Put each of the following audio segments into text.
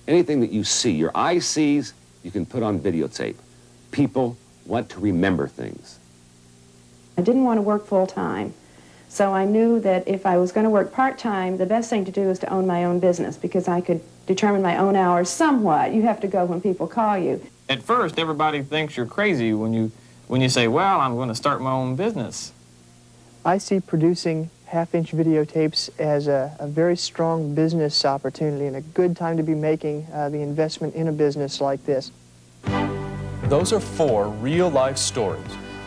Anything that you see, your eye sees, you can put on videotape. People want to remember things. I didn't want to work full-time, so I knew that if I was going to work part-time, the best thing to do was to own my own business because I could determine my own hours somewhat. You have to go when people call you. At first, everybody thinks you're crazy when you say, well, I'm going to start my own business. I see producing half-inch videotapes as a very strong business opportunity and a good time to be making the investment in a business like this. Those are 4 real-life stories.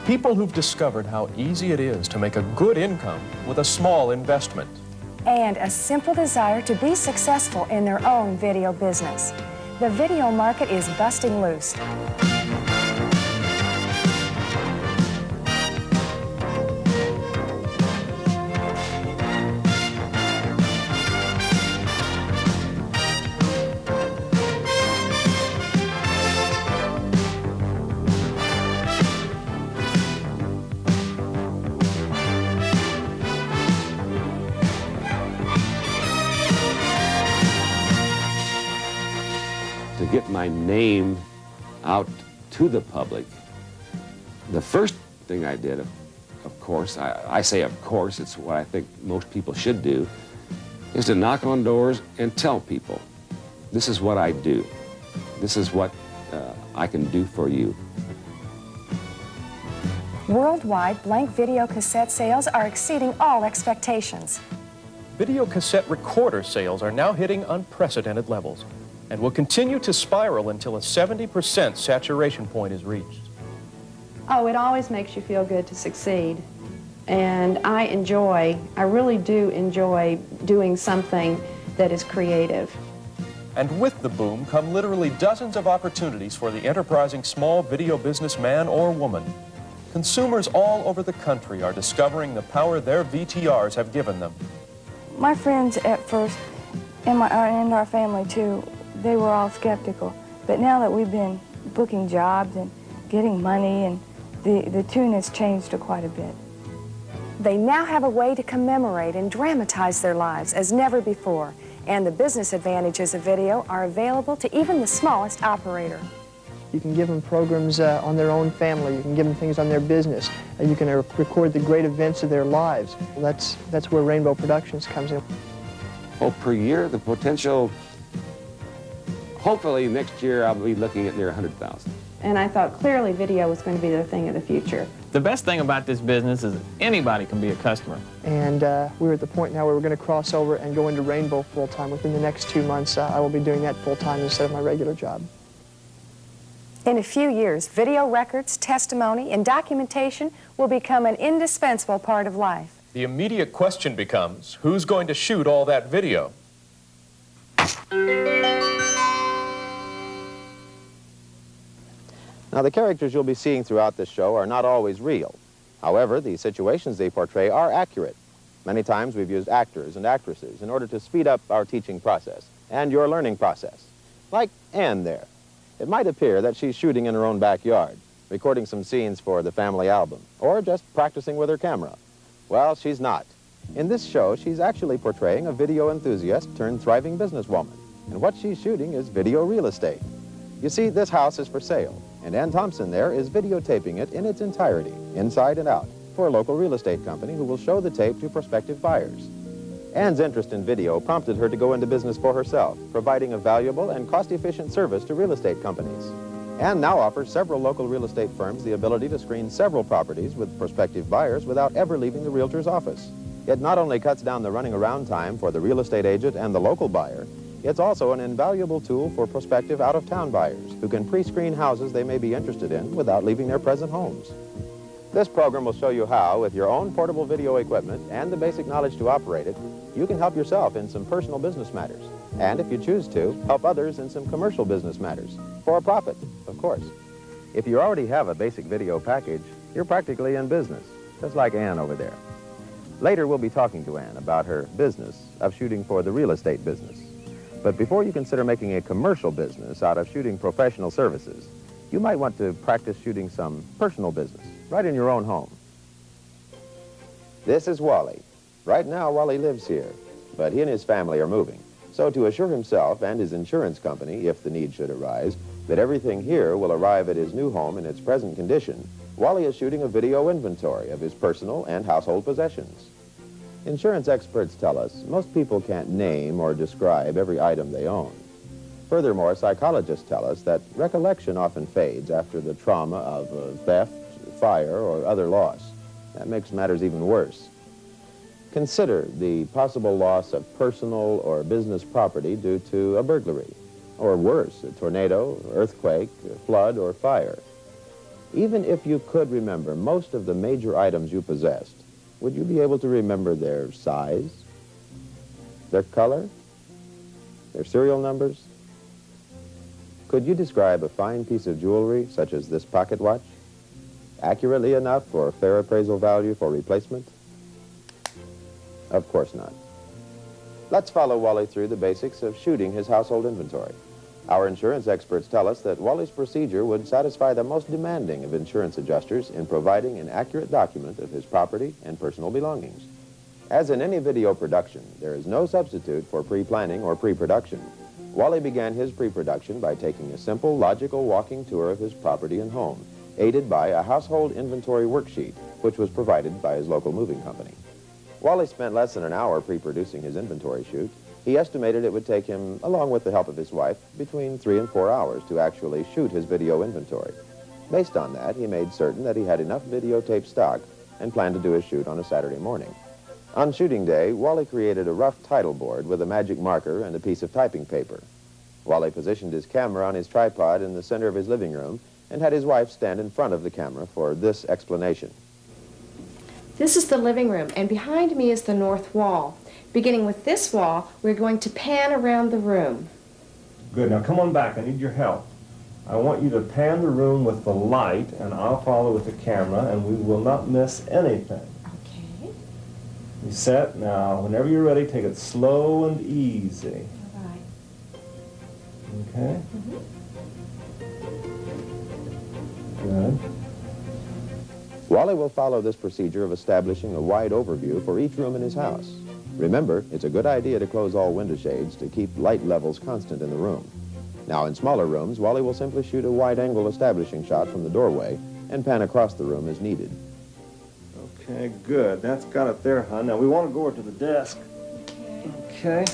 People who've discovered how easy it is to make a good income with a small investment. And a simple desire to be successful in their own video business. The video market is busting loose. To get my name out to the public, the first thing I did, of course, I say of course, it's what I think most people should do, is to knock on doors and tell people, this is what I do. This is what I can do for you. Worldwide, blank video cassette sales are exceeding all expectations. Video cassette recorder sales are now hitting unprecedented levels and will continue to spiral until a 70% saturation point is reached. Oh, it always makes you feel good to succeed. And I really do enjoy doing something that is creative. And with the boom come literally dozens of opportunities for the enterprising small video businessman or woman. Consumers all over the country are discovering the power their VTRs have given them. My friends at first, and our family too, they were all skeptical. But now that we've been booking jobs and getting money, and the tune has changed quite a bit. They now have a way to commemorate and dramatize their lives as never before, and the business advantages of video are available to even the smallest operator. You can give them programs on their own family. You can give them things on their business. You can record the great events of their lives. That's where Rainbow Productions comes in. Oh, per year, the potential, hopefully next year I'll be looking at near 100,000. And I thought clearly video was going to be the thing of the future. The best thing about this business is anybody can be a customer. And we're at the point now where we're going to cross over and go into Rainbow full-time. Within the next 2 months, I will be doing that full-time instead of my regular job. In a few years, video records, testimony, and documentation will become an indispensable part of life. The immediate question becomes, who's going to shoot all that video? Now, the characters you'll be seeing throughout this show are not always real. However, the situations they portray are accurate. Many times we've used actors and actresses in order to speed up our teaching process and your learning process. Like Ann there. It might appear that she's shooting in her own backyard, recording some scenes for the family album, or just practicing with her camera. Well, she's not. In this show, she's actually portraying a video enthusiast turned thriving businesswoman. And what she's shooting is video real estate. You see, this house is for sale, and Ann Thompson there is videotaping it in its entirety, inside and out, for a local real estate company who will show the tape to prospective buyers. Ann's interest in video prompted her to go into business for herself, providing a valuable and cost-efficient service to real estate companies. Ann now offers several local real estate firms the ability to screen several properties with prospective buyers without ever leaving the realtor's office. It not only cuts down the running around time for the real estate agent and the local buyer, it's also an invaluable tool for prospective out-of-town buyers who can pre-screen houses they may be interested in without leaving their present homes. This program will show you how, with your own portable video equipment and the basic knowledge to operate it, you can help yourself in some personal business matters. And if you choose to, help others in some commercial business matters. For a profit, of course. If you already have a basic video package, you're practically in business, just like Ann over there. Later, we'll be talking to Ann about her business of shooting for the real estate business. But before you consider making a commercial business out of shooting professional services, you might want to practice shooting some personal business right in your own home. This is Wally. Right now, Wally lives here, but he and his family are moving. So to assure himself and his insurance company, if the need should arise, that everything here will arrive at his new home in its present condition, Wally is shooting a video inventory of his personal and household possessions. Insurance experts tell us most people can't name or describe every item they own. Furthermore, psychologists tell us that recollection often fades after the trauma of theft, fire, or other loss. That makes matters even worse. Consider the possible loss of personal or business property due to a burglary, or worse, a tornado, earthquake, a flood, or fire. Even if you could remember most of the major items you possessed, would you be able to remember their size, their color, their serial numbers? Could you describe a fine piece of jewelry, such as this pocket watch, accurately enough for a fair appraisal value for replacement? Of course not. Let's follow Wally through the basics of shooting his household inventory. Our insurance experts tell us that Wally's procedure would satisfy the most demanding of insurance adjusters in providing an accurate document of his property and personal belongings. As in any video production, there is no substitute for pre-planning or pre-production. Wally began his pre-production by taking a simple, logical walking tour of his property and home, aided by a household inventory worksheet, which was provided by his local moving company. Wally spent less than an hour pre-producing his inventory shoot. He estimated it would take him, along with the help of his wife, between 3 and 4 hours to actually shoot his video inventory. Based on that, he made certain that he had enough videotape stock and planned to do his shoot on a Saturday morning. On shooting day, Wally created a rough title board with a magic marker and a piece of typing paper. Wally positioned his camera on his tripod in the center of his living room and had his wife stand in front of the camera for this explanation. This is the living room, and behind me is the north wall. Beginning with this wall, we're going to pan around the room. Good. Now come on back. I need your help. I want you to pan the room with the light, and I'll follow with the camera, and we will not miss anything. Okay. You set? Now, whenever you're ready, take it slow and easy. All right. Okay? Good. Wally will follow this procedure of establishing a wide overview for each room in his house. Remember, it's a good idea to close all window shades to keep light levels constant in the room. Now, in smaller rooms, Wally will simply shoot a wide-angle establishing shot from the doorway and pan across the room as needed. Okay, good. That's got it there, hon. Now, we want to go over to the desk. Okay.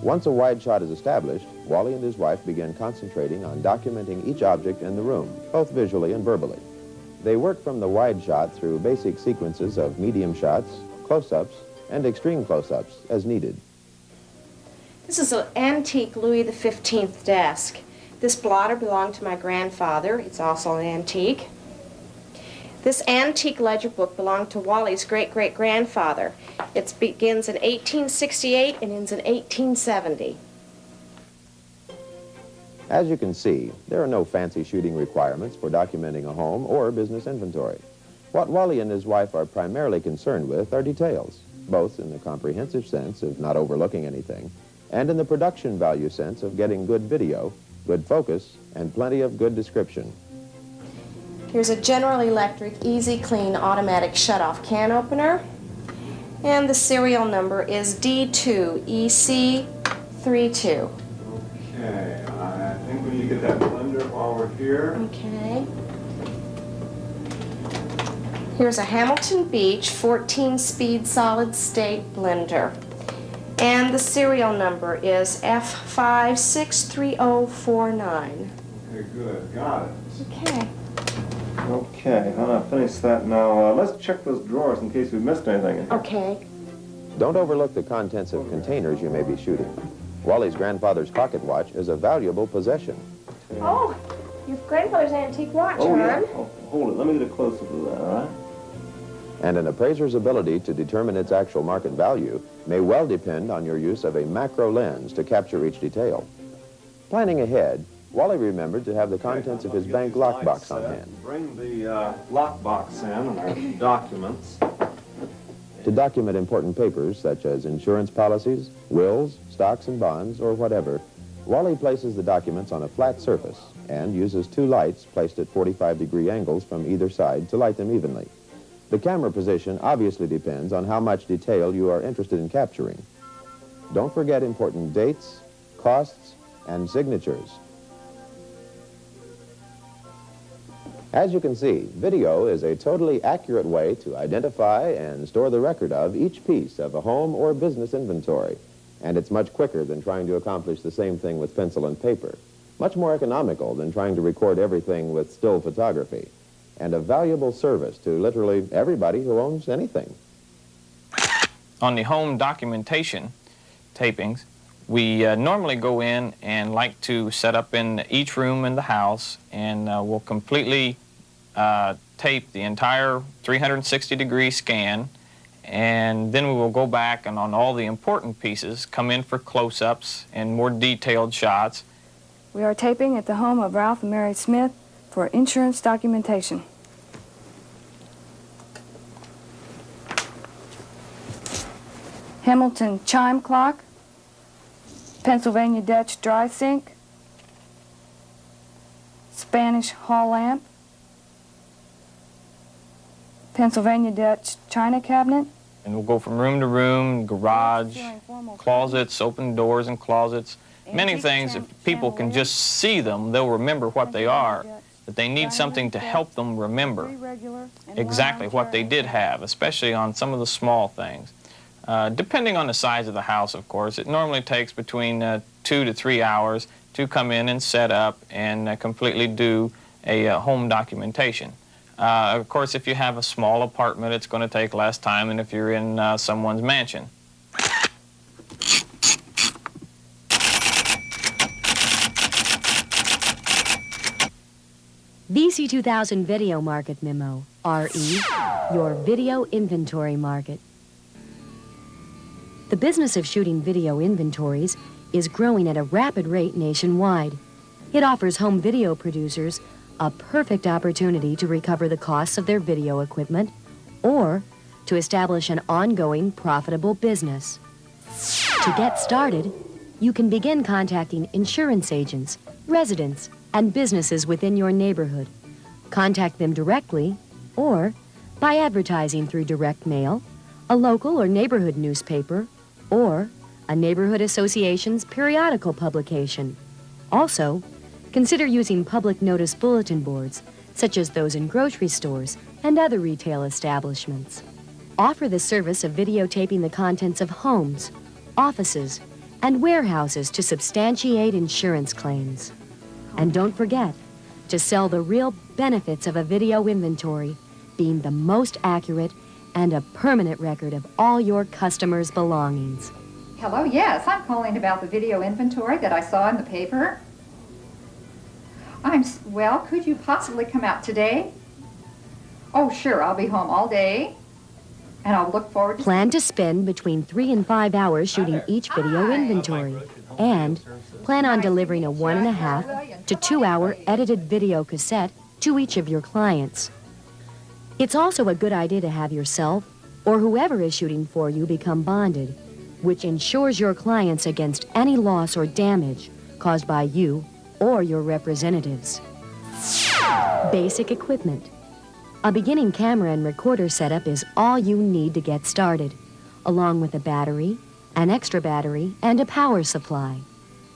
Once a wide shot is established, Wally and his wife begin concentrating on documenting each object in the room, both visually and verbally. They work from the wide shot through basic sequences of medium shots, close-ups, and extreme close-ups as needed. This is an antique Louis XV desk. This blotter belonged to my grandfather. It's also an antique. This antique ledger book belonged to Wally's great-great-grandfather. It begins in 1868 and ends in 1870. As you can see, there are no fancy shooting requirements for documenting a home or business inventory. What Wally and his wife are primarily concerned with are details, both in the comprehensive sense of not overlooking anything, and in the production value sense of getting good video, good focus, and plenty of good description. Here's a General Electric Easy Clean automatic shutoff can opener, and the serial number is D2EC32. Okay, I think we need to get that blender while we're here. Okay. Here's a Hamilton Beach 14-speed solid-state blender. And the serial number is F563049. Okay, good. Got it. Okay. Okay, I'm going to finish that now. Let's check those drawers in case we missed anything in here. Okay. Don't overlook the contents of containers you may be shooting. Wally's grandfather's pocket watch is a valuable possession. Oh, your grandfather's antique watch, Oh, hon. yeah. Oh, hold it. Let me get a close-up of that, all right? And an appraiser's ability to determine its actual market value may well depend on your use of a macro lens to capture each detail. Planning ahead, Wally remembered to have the contents of his bank lockbox on hand. Bring the lockbox in and our documents. To document important papers such as insurance policies, wills, stocks and bonds, or whatever, Wally places the documents on a flat surface and uses 2 lights placed at 45-degree angles from either side to light them evenly. The camera position obviously depends on how much detail you are interested in capturing. don't forget important dates, costs, and signatures. As you can see, video is a totally accurate way to identify and store the record of each piece of a home or business inventory. And it's much quicker than trying to accomplish the same thing with pencil and paper. Much more economical than trying to record everything with still photography. And a valuable service to literally everybody who owns anything. On the home documentation tapings, we normally go in and like to set up in each room in the house, and we'll completely tape the entire 360-degree scan, and then we will go back and on all the important pieces come in for close-ups and more detailed shots. We are taping at the home of Ralph and Mary Smith for insurance documentation. Hamilton chime clock, Pennsylvania Dutch dry sink, Spanish hall lamp, Pennsylvania Dutch china cabinet. And we'll go from room to room, garage, closets, open doors and closets. Many things, if people can just see them, they'll remember what they are. But they need something to help them remember exactly what they did have, especially on some of the small things. Depending on the size of the house, of course, it normally takes between 2 to 3 hours to come in and set up and completely do a home documentation. Of course, if you have a small apartment, it's going to take less time than if you're in someone's mansion. VC 2000 Video Market Memo, RE, your video inventory market. The business of shooting video inventories is growing at a rapid rate nationwide. It offers home video producers a perfect opportunity to recover the costs of their video equipment or to establish an ongoing profitable business. To get started, you can begin contacting insurance agents, residents, and businesses within your neighborhood. Contact them directly or by advertising through direct mail, a local or neighborhood newspaper, or a neighborhood association's periodical publication. Also, consider using public notice bulletin boards, such as those in grocery stores and other retail establishments. Offer the service of videotaping the contents of homes, offices, and warehouses to substantiate insurance claims. And don't forget to sell the real benefits of a video inventory, being the most accurate and a permanent record of all your customers' belongings. Hello, yes, I'm calling about the video inventory that I saw in the paper. Well, could you possibly come out today? Oh, sure, I'll be home all day, and I'll look forward to... Plan to spend between 3 and 5 hours shooting each video inventory, and plan on delivering a 1.5 to 2 hour edited video cassette to each of your clients. It's also a good idea to have yourself or whoever is shooting for you become bonded, which ensures your clients against any loss or damage caused by you or your representatives. Basic equipment. A beginning camera and recorder setup is all you need to get started, along with a battery, an extra battery, and a power supply.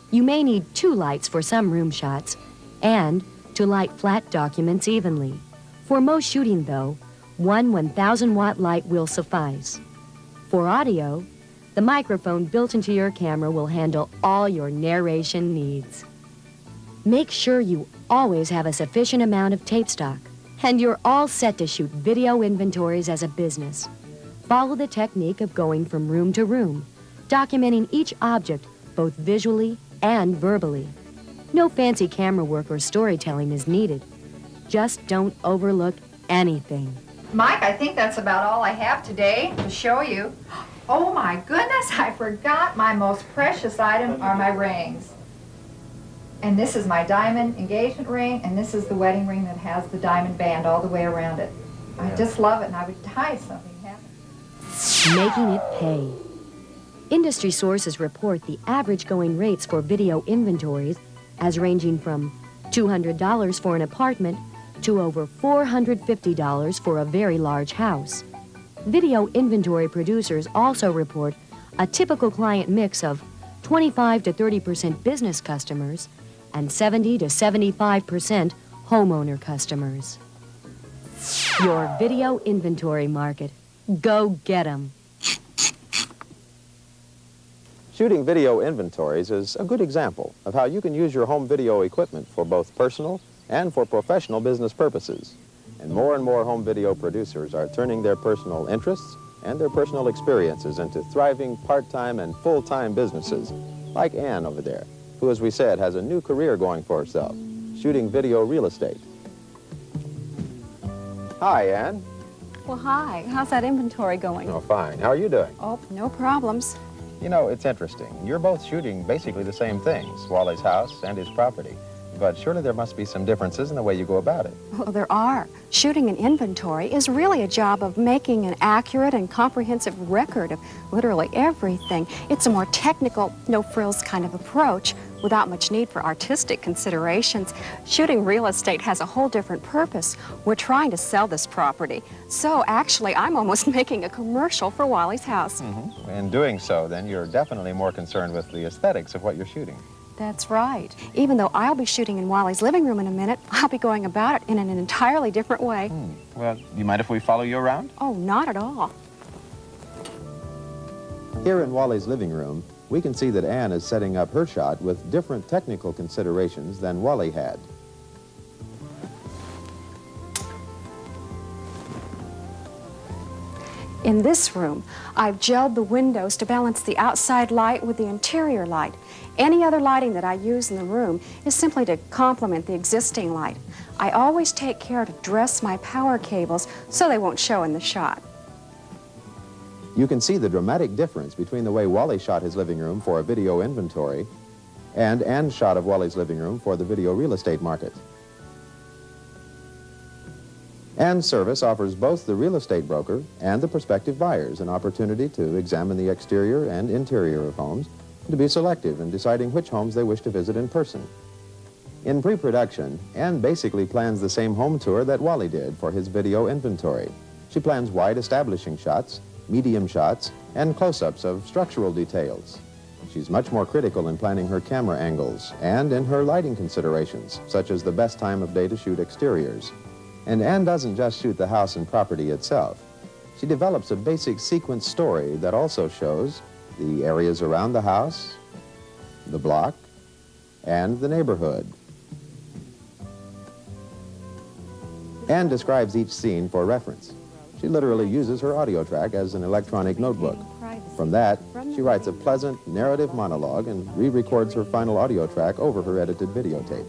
You may need 2 lights for some room shots and to light flat documents evenly. For most shooting, though, one 1,000-watt light will suffice. For audio, the microphone built into your camera will handle all your narration needs. Make sure you always have a sufficient amount of tape stock, and you're all set to shoot video inventories as a business. Follow the technique of going from room to room, documenting each object both visually and verbally. No fancy camera work or storytelling is needed. Just don't overlook anything. Mike, I think that's about all I have today to show you. Oh my goodness, I forgot my most precious item are my rings. And this is my diamond engagement ring, and this is the wedding ring that has the diamond band all the way around it. I just love it, and I would die if something happened. Making it pay. Industry sources report the average going rates for video inventories as ranging from $200 for an apartment to over $450 for a very large house. Video inventory producers also report a typical client mix of 25 to 30% business customers and 70 to 75% homeowner customers. Your video inventory market. Go get 'em. Shooting video inventories is a good example of how you can use your home video equipment for both personal and for professional business purposes. And more home video producers are turning their personal interests and their personal experiences into thriving part-time and full-time businesses, like Ann over there, who, as we said, has a new career going for herself, shooting video real estate. Hi, Ann. Well, hi. How's that inventory going? Oh, fine. How are you doing? Oh, no problems. You know, it's interesting. You're both shooting basically the same things, Wally's house and his property. But surely there must be some differences in the way you go about it. Well, there are. Shooting an inventory is really a job of making an accurate and comprehensive record of literally everything. It's a more technical, no-frills kind of approach without much need for artistic considerations. Shooting real estate has a whole different purpose. We're trying to sell this property. So actually, I'm almost making a commercial for Wally's house. Mm-hmm. In doing so, then, you're definitely more concerned with the aesthetics of what you're shooting. That's right. Even though I'll be shooting in Wally's living room in a minute, I'll be going about it in an entirely different way. Well, do you mind if we follow you around? Oh, not at all. Here in Wally's living room, we can see that Ann is setting up her shot with different technical considerations than Wally had. In this room, I've gelled the windows to balance the outside light with the interior light. Any other lighting that I use in the room is simply to complement the existing light. I always take care to dress my power cables so they won't show in the shot. You can see the dramatic difference between the way Wally shot his living room for a video inventory and Ann's shot of Wally's living room for the video real estate market. Ann's service offers both the real estate broker and the prospective buyers an opportunity to examine the exterior and interior of homes and to be selective in deciding which homes they wish to visit in person. In pre-production, Ann basically plans the same home tour that Wally did for his video inventory. She plans wide establishing shots, medium shots, and close-ups of structural details. She's much more critical in planning her camera angles and in her lighting considerations, such as the best time of day to shoot exteriors. And Ann doesn't just shoot the house and property itself. She develops a basic sequence story that also shows the areas around the house, the block, and the neighborhood. Ann describes each scene for reference. She literally uses her audio track as an electronic notebook. From that, she writes a pleasant narrative monologue and re-records her final audio track over her edited videotape.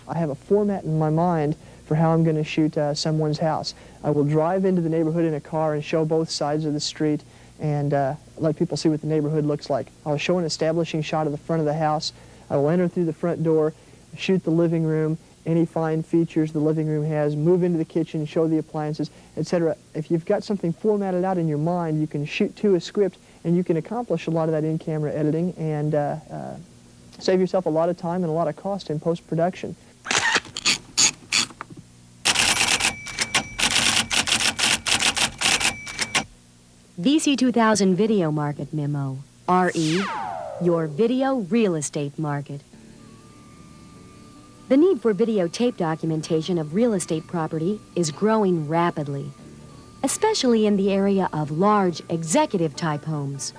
I have a format in my mind for how I'm going to shoot someone's house. I will drive into the neighborhood in a car and show both sides of the street and let people see what the neighborhood looks like. I'll show an establishing shot of the front of the house. I will enter through the front door, shoot the living room, any fine features the living room has, move into the kitchen, show the appliances, etc. If you've got something formatted out in your mind, you can shoot to a script and you can accomplish a lot of that in-camera editing and save yourself a lot of time and a lot of cost in post-production. VC 2000 Video Market Memo, RE, your video real estate market. The need for videotape documentation of real estate property is growing rapidly, especially in the area of large executive-type homes.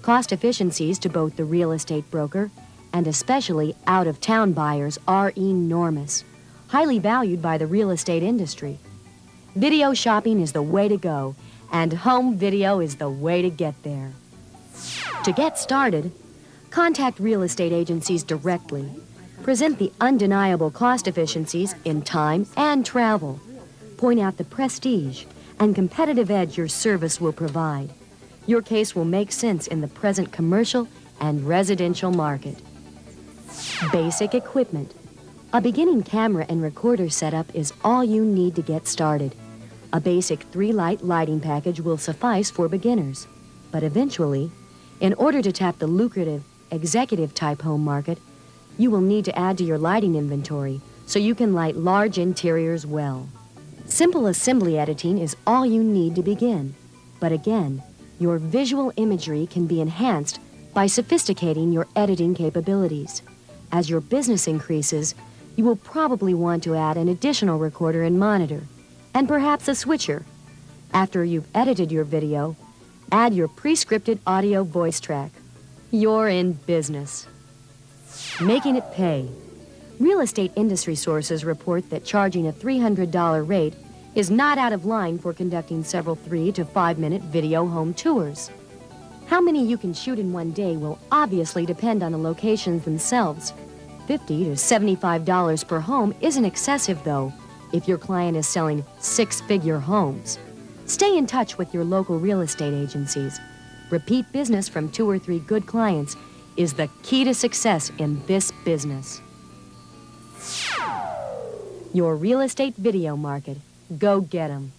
Cost efficiencies to both the real estate broker and especially out-of-town buyers are enormous, highly valued by the real estate industry. Video shopping is the way to go, and home video is the way to get there. To get started, contact real estate agencies directly. Present the undeniable cost efficiencies in time and travel. Point out the prestige and competitive edge your service will provide. Your case will make sense in the present commercial and residential market. Basic equipment. A beginning camera and recorder setup is all you need to get started. A basic 3-light lighting package will suffice for beginners. But eventually, in order to tap the lucrative executive-type home market, you will need to add to your lighting inventory so you can light large interiors well. Simple assembly editing is all you need to begin. But again, Your visual imagery can be enhanced by sophisticating your editing capabilities. As your business increases, you will probably want to add an additional recorder and monitor, and perhaps a switcher. After you've edited your video, add your pre-scripted audio voice track. You're in business. Making it pay. Real estate industry sources report that charging a $300 rate is not out of line for conducting several 3 to 5 minute video home tours. How many you can shoot in one day will obviously depend on the locations themselves. $50 to $75 per home isn't excessive, though, if your client is selling six-figure homes. Stay in touch with your local real estate agencies. Repeat business from 2 or 3 good clients is the key to success in this business. Your real estate video market. Go get 'em.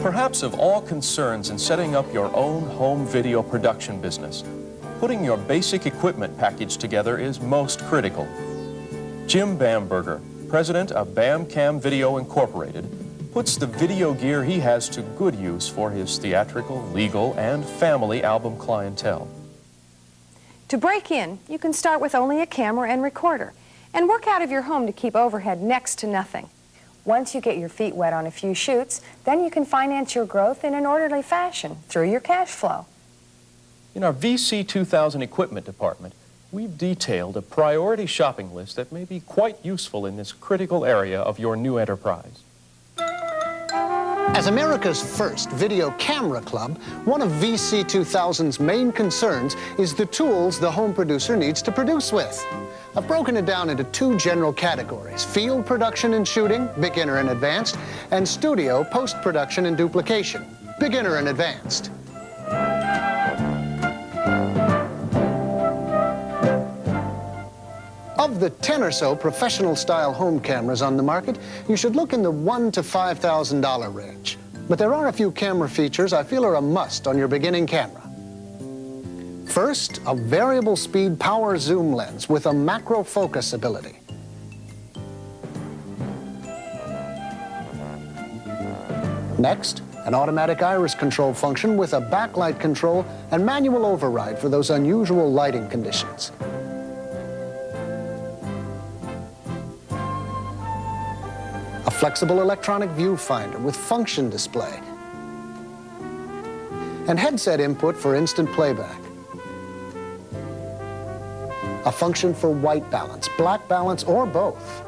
Perhaps of all concerns in setting up your own home video production business, putting your basic equipment package together is most critical. Jim Bamberger, president of BamCam Video Incorporated, puts the video gear he has to good use for his theatrical, legal, and family album clientele. To break in, you can start with only a camera and recorder and work out of your home to keep overhead next to nothing. Once you get your feet wet on a few shoots, then you can finance your growth in an orderly fashion through your cash flow. In our VC 2000 equipment department, we've detailed a priority shopping list that may be quite useful in this critical area of your new enterprise. As America's first video camera club, one of VC 2000's main concerns is the tools the home producer needs to produce with. I've broken it down into 2 general categories: field production and shooting, beginner and advanced, and studio post-production and duplication, beginner and advanced. Of the 10 or so professional-style home cameras on the market, you should look in the $1,000 to $5,000 range. But there are a few camera features I feel are a must on your beginning camera. First, a variable speed power zoom lens with a macro focus ability. Next, an automatic iris control function with a backlight control and manual override for those unusual lighting conditions. A flexible electronic viewfinder with function display. And headset input for instant playback. A function for white balance, black balance, or both.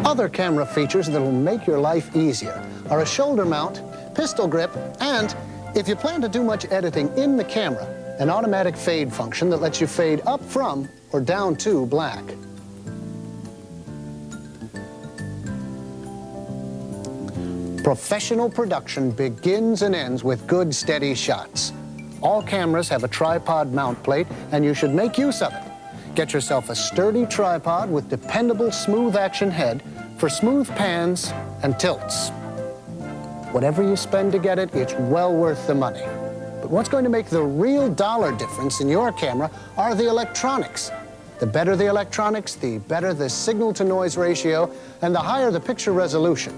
Other camera features that will make your life easier are a shoulder mount, pistol grip, and, if you plan to do much editing in the camera, an automatic fade function that lets you fade up from or down to black. Professional production begins and ends with good, steady shots. All cameras have a tripod mount plate, and you should make use of it. Get yourself a sturdy tripod with dependable smooth action head for smooth pans and tilts. Whatever you spend to get it, it's well worth the money. But what's going to make the real dollar difference in your camera are the electronics. The better the electronics, the better the signal-to-noise ratio, and the higher the picture resolution.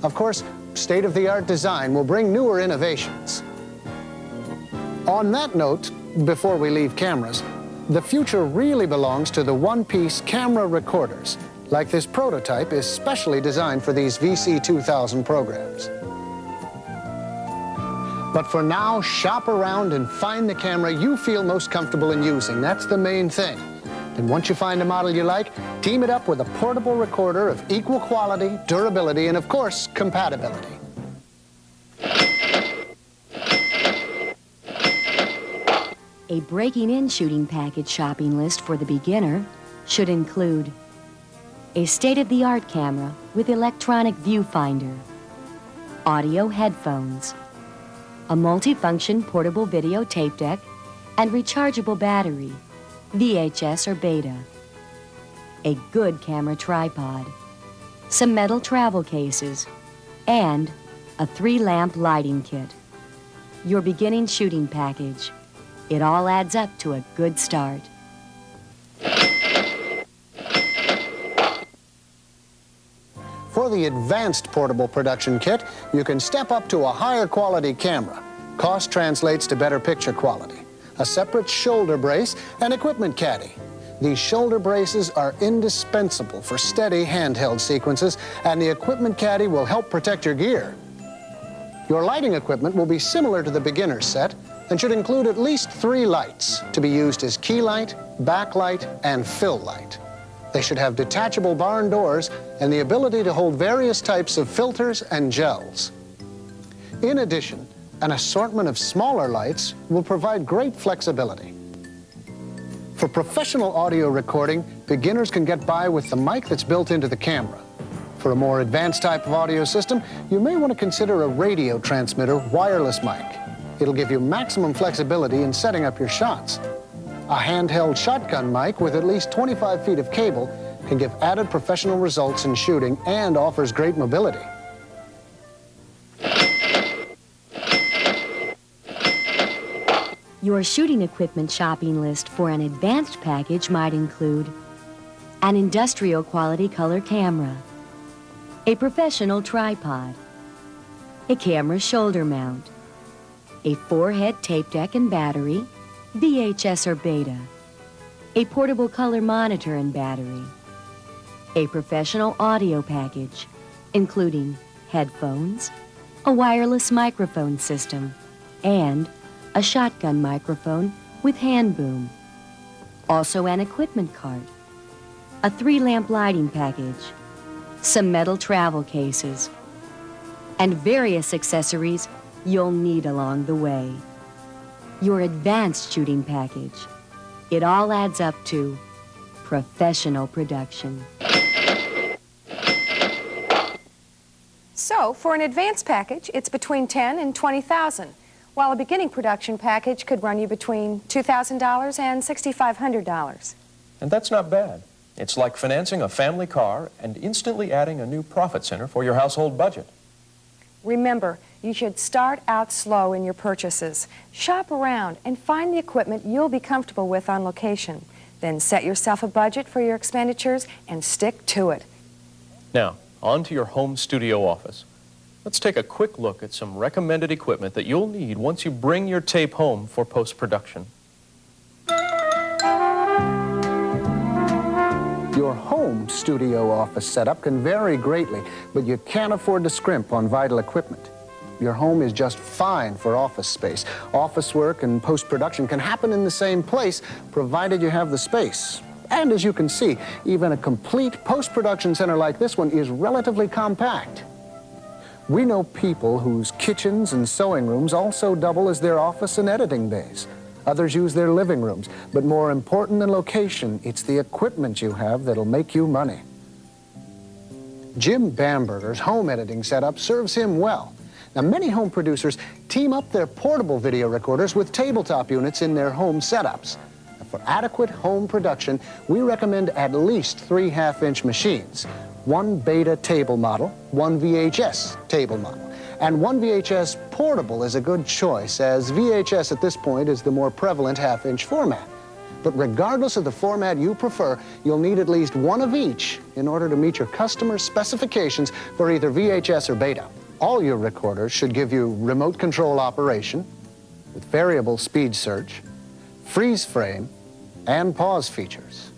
Of course, state-of-the-art design will bring newer innovations. On that note, before we leave cameras, the future really belongs to the one-piece camera recorders, like this prototype is specially designed for these VC 2000 programs. But for now, shop around and find the camera you feel most comfortable in using. That's the main thing. And once you find a model you like, team it up with a portable recorder of equal quality, durability, and of course, compatibility. A breaking-in shooting package shopping list for the beginner should include a state-of-the-art camera with electronic viewfinder, audio headphones, a multifunction portable video tape deck, and rechargeable battery, VHS or Beta, a good camera tripod, some metal travel cases, and a 3-lamp lighting kit. Your beginning shooting package. It all adds up to a good start. For the advanced portable production kit, you can step up to a higher quality camera. Cost translates to better picture quality. A separate shoulder brace and equipment caddy. These shoulder braces are indispensable for steady handheld sequences, and the equipment caddy will help protect your gear. Your lighting equipment will be similar to the beginner's set and should include at least 3 lights to be used as key light, backlight, and fill light. They should have detachable barn doors and the ability to hold various types of filters and gels. In addition, an assortment of smaller lights will provide great flexibility. For professional audio recording, beginners can get by with the mic that's built into the camera. For a more advanced type of audio system, you may want to consider a radio transmitter wireless mic. It'll give you maximum flexibility in setting up your shots. A handheld shotgun mic with at least 25 feet of cable can give added professional results in shooting and offers great mobility. Your shooting equipment shopping list for an advanced package might include an industrial quality color camera, a professional tripod, a camera shoulder mount, a 4-head tape deck and battery, VHS or Beta, a portable color monitor and battery, a professional audio package, including headphones, a wireless microphone system, and a shotgun microphone with hand boom. Also an equipment cart, a 3-lamp lighting package, some metal travel cases, and various accessories you'll need along the way. Your advanced shooting package. It all adds up to professional production. So, for an advanced package, it's between $10,000 and $20,000, while a beginning production package could run you between $2,000 and $6,500. And that's not bad. It's like financing a family car and instantly adding a new profit center for your household budget. Remember, you should start out slow in your purchases. Shop around and find the equipment you'll be comfortable with on location. Then set yourself a budget for your expenditures and stick to it. Now, on to your home studio office. Let's take a quick look at some recommended equipment that you'll need once you bring your tape home for post-production. Your home studio office setup can vary greatly, but you can't afford to scrimp on vital equipment. Your home is just fine for office space. Office work and post-production can happen in the same place, provided you have the space. And as you can see, even a complete post-production center like this one is relatively compact. We know people whose kitchens and sewing rooms also double as their office and editing bays. Others use their living rooms, but more important than location, it's the equipment you have that'll make you money. Jim Bamberger's home editing setup serves him well. Now, many home producers team up their portable video recorders with tabletop units in their home setups. Now, for adequate home production, we recommend at least 3 half-inch machines, 1 Beta table model, 1 VHS table model. And 1 VHS portable is a good choice, as VHS at this point is the more prevalent half-inch format. But regardless of the format you prefer, you'll need at least 1 of each in order to meet your customer's specifications for either VHS or Beta. All your recorders should give you remote control operation with variable speed search, freeze frame, and pause features.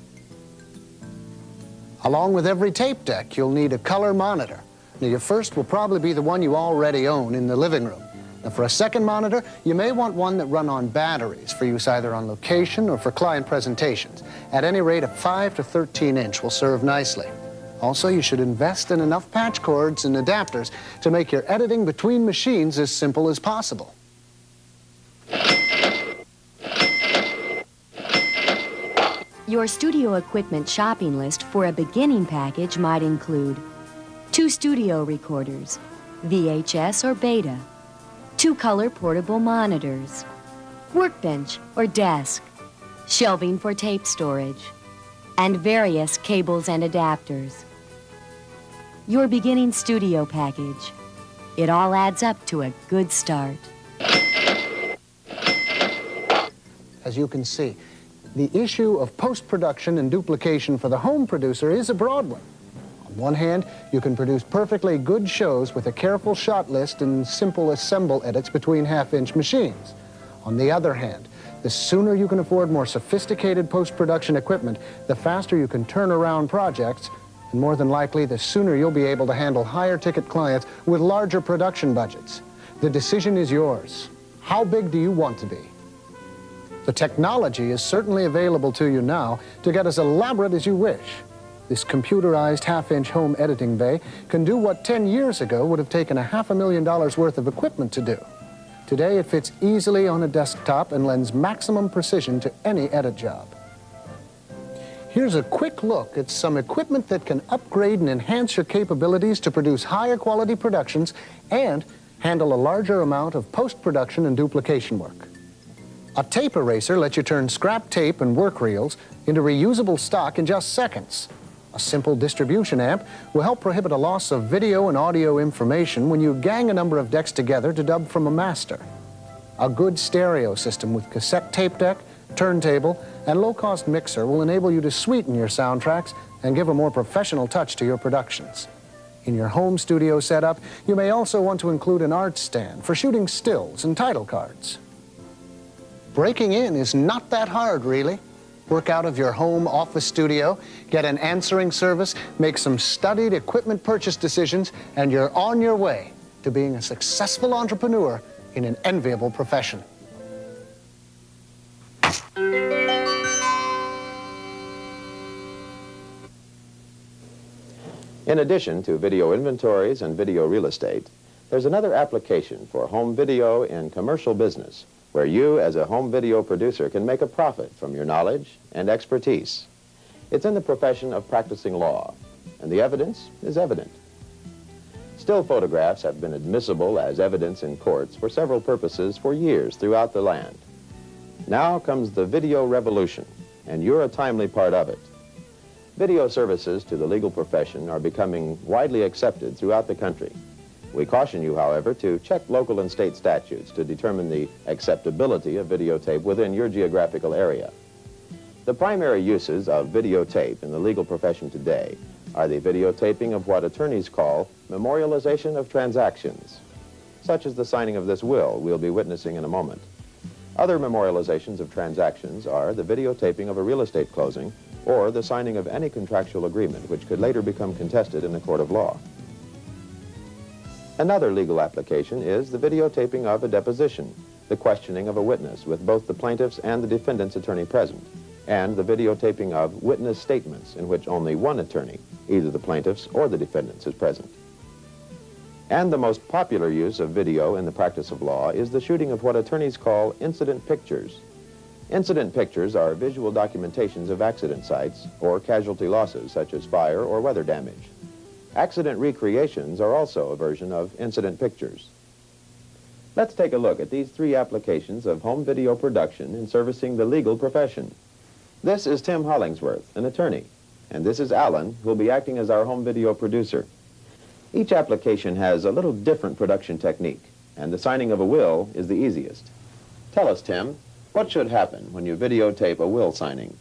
Along with every tape deck, you'll need a color monitor. Now, your first will probably be the one you already own in the living room. Now, for a second monitor, you may want one that run on batteries for use either on location or for client presentations. At any rate, a 5 to 13 inch will serve nicely. Also, you should invest in enough patch cords and adapters to make your editing between machines as simple as possible. Your studio equipment shopping list for a beginning package might include 2 studio recorders, VHS or Beta, 2 color portable monitors, workbench or desk, shelving for tape storage, and various cables and adapters. Your beginning studio package. It all adds up to a good start. As you can see, the issue of post-production and duplication for the home producer is a broad one. On one hand, you can produce perfectly good shows with a careful shot list and simple assemble edits between half-inch machines. On the other hand, the sooner you can afford more sophisticated post-production equipment, the faster you can turn around projects, and more than likely, the sooner you'll be able to handle higher-ticket clients with larger production budgets. The decision is yours. How big do you want to be? The technology is certainly available to you now to get as elaborate as you wish. This computerized half-inch home editing bay can do what 10 years ago would have taken $500,000 worth of equipment to do. Today, it fits easily on a desktop and lends maximum precision to any edit job. Here's a quick look at some equipment that can upgrade and enhance your capabilities to produce higher quality productions and handle a larger amount of post-production and duplication work. A tape eraser lets you turn scrap tape and work reels into reusable stock in just seconds. A simple distribution amp will help prohibit a loss of video and audio information when you gang a number of decks together to dub from a master. A good stereo system with cassette tape deck, turntable, and low-cost mixer will enable you to sweeten your soundtracks and give a more professional touch to your productions. In your home studio setup, you may also want to include an art stand for shooting stills and title cards. Breaking in is not that hard, really. Work out of your home office studio, get an answering service, make some studied equipment purchase decisions, and you're on your way to being a successful entrepreneur in an enviable profession. In addition to video inventories and video real estate, there's another application for home video in commercial business, where you, as a home video producer, can make a profit from your knowledge and expertise. It's in the profession of practicing law, and the evidence is evident. Still photographs have been admissible as evidence in courts for several purposes for years throughout the land. Now comes the video revolution, and you're a timely part of it. Video services to the legal profession are becoming widely accepted throughout the country. We caution you, however, to check local and state statutes to determine the acceptability of videotape within your geographical area. The primary uses of videotape in the legal profession today are the videotaping of what attorneys call memorialization of transactions, such as the signing of this will we'll be witnessing in a moment. Other memorializations of transactions are the videotaping of a real estate closing or the signing of any contractual agreement which could later become contested in a court of law. Another legal application is the videotaping of a deposition, the questioning of a witness with both the plaintiff's and the defendant's attorney present, and the videotaping of witness statements in which only one attorney, either the plaintiff's or the defendant's, is present. And the most popular use of video in the practice of law is the shooting of what attorneys call incident pictures. Incident pictures are visual documentations of accident sites or casualty losses such as fire or weather damage. Accident recreations are also a version of incident pictures. Let's take a look at these three applications of home video production in servicing the legal profession. This is Tim Hollingsworth, an attorney, and this is Alan, who will be acting as our home video producer. Each application has a little different production technique, and the signing of a will is the easiest. Tell us, Tim, what should happen when you videotape a will signing?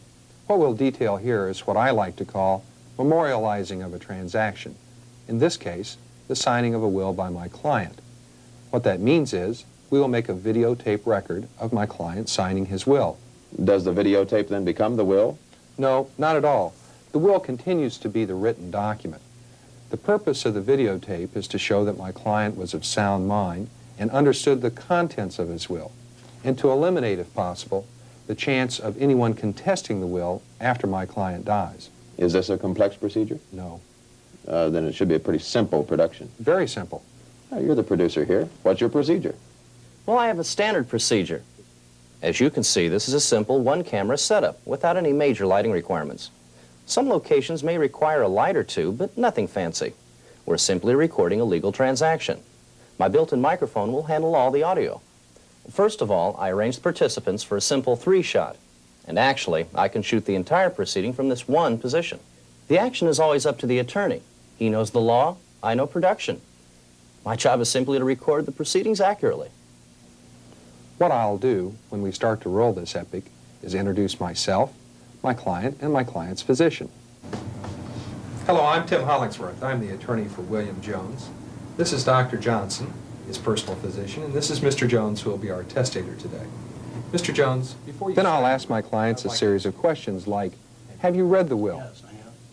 What we'll detail here is what I like to call memorializing of a transaction. In this case, the signing of a will by my client. What that means is we will make a videotape record of my client signing his will. Does the videotape then become the will? No, not at all. The will continues to be the written document. The purpose of the videotape is to show that my client was of sound mind and understood the contents of his will, and to eliminate, if possible, the chance of anyone contesting the will after my client dies. Is this a complex procedure? No. Then it should be a pretty simple production. Very simple. Now, you're the producer here. What's your procedure? Well, I have a standard procedure. As you can see, this is a simple one-camera setup without any major lighting requirements. Some locations may require a light or two, but nothing fancy. We're simply recording a legal transaction. My built-in microphone will handle all the audio. First of all, I arranged participants for a simple 3-shot. And actually, I can shoot the entire proceeding from this one position. The action is always up to the attorney. He knows the law, I know production. My job is simply to record the proceedings accurately. What I'll do when we start to roll this epic is introduce myself, my client, and my client's physician. Hello, I'm Tim Hollingsworth. I'm the attorney for William Jones. This is Dr. Johnson, his personal physician, and this is Mr. Jones, who will be our testator today. Mr. Jones, before you... Then I'll ask my clients a series of questions like, have you read the will?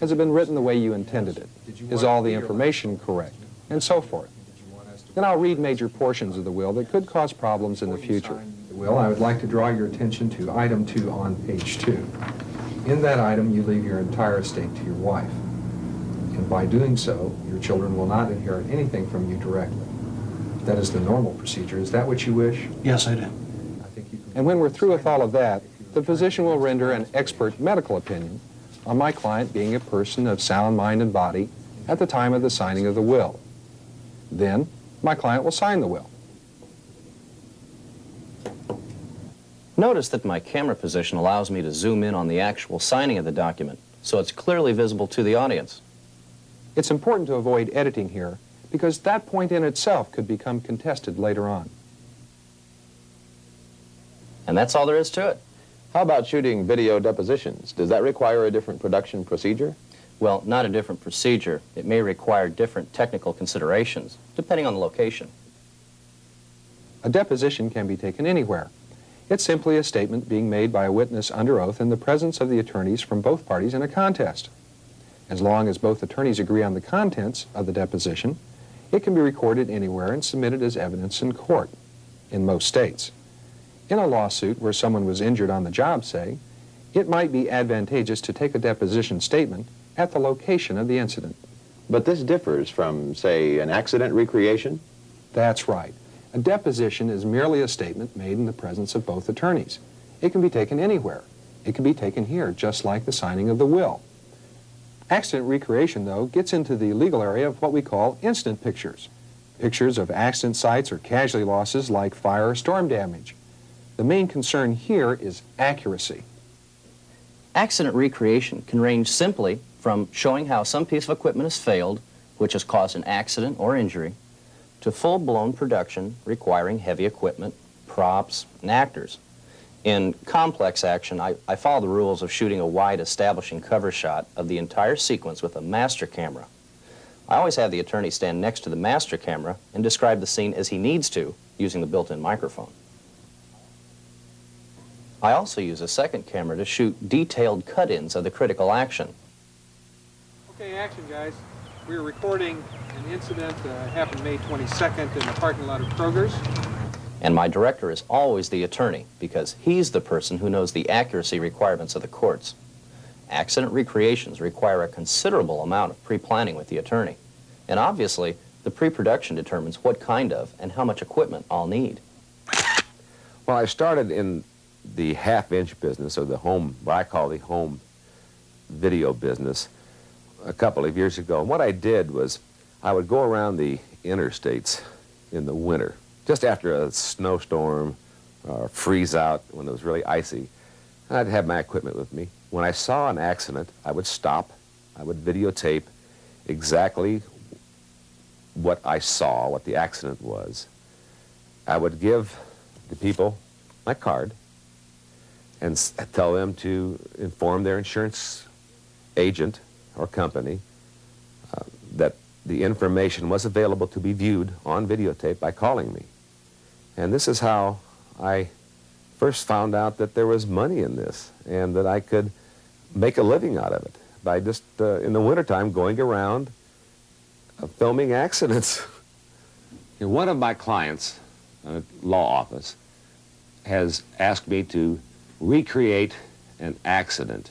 Has it been written the way you intended it? Is all the information correct? And so forth. Then I'll read major portions of the will that could cause problems in the future. The will, I would like to draw your attention to item 2 on page 2. In that item, you leave your entire estate to your wife. And by doing so, your children will not inherit anything from you directly. That is the normal procedure. Is that what you wish? Yes, I do. And when we're through with all of that, the physician will render an expert medical opinion on my client being a person of sound mind and body at the time of the signing of the will. Then, my client will sign the will. Notice that my camera position allows me to zoom in on the actual signing of the document, so it's clearly visible to the audience. It's important to avoid editing here, because that point in itself could become contested later on. And that's all there is to it. How about shooting video depositions? Does that require a different production procedure? Well, not a different procedure. It may require different technical considerations, depending on the location. A deposition can be taken anywhere. It's simply a statement being made by a witness under oath in the presence of the attorneys from both parties in a contest. As long as both attorneys agree on the contents of the deposition, it can be recorded anywhere and submitted as evidence in court, in most states. In a lawsuit where someone was injured on the job, say, it might be advantageous to take a deposition statement at the location of the incident. But this differs from, say, an accident recreation? That's right. A deposition is merely a statement made in the presence of both attorneys. It can be taken anywhere. It can be taken here, just like the signing of the will. Accident recreation, though, gets into the legal area of what we call incident pictures. Pictures of accident sites or casualty losses like fire or storm damage. The main concern here is accuracy. Accident recreation can range simply from showing how some piece of equipment has failed, which has caused an accident or injury, to full-blown production requiring heavy equipment, props, and actors. In complex action, I follow the rules of shooting a wide establishing cover shot of the entire sequence with a master camera. I always have the attorney stand next to the master camera and describe the scene as he needs to, using the built-in microphone. I also use a second camera to shoot detailed cut-ins of the critical action. Okay, action, guys. We are recording an incident that happened May 22nd in the parking lot of Kroger's. And my director is always the attorney because he's the person who knows the accuracy requirements of the courts. Accident recreations require a considerable amount of pre-planning with the attorney. And obviously, the pre-production determines what kind of and how much equipment I'll need. Well, I started in the half-inch business, or the home, what I call the home video business, a couple of years ago. And what I did was I would go around the interstates in the winter, just after a snowstorm or freeze out when it was really icy. And I'd have my equipment with me. When I saw an accident, I would stop, I would videotape exactly what I saw, what the accident was. I would give the people my card and tell them to inform their insurance agent or company that the information was available to be viewed on videotape by calling me. And this is how I first found out that there was money in this and that I could make a living out of it by just, in the wintertime, going around filming accidents. One of my clients, law office, has asked me to recreate an accident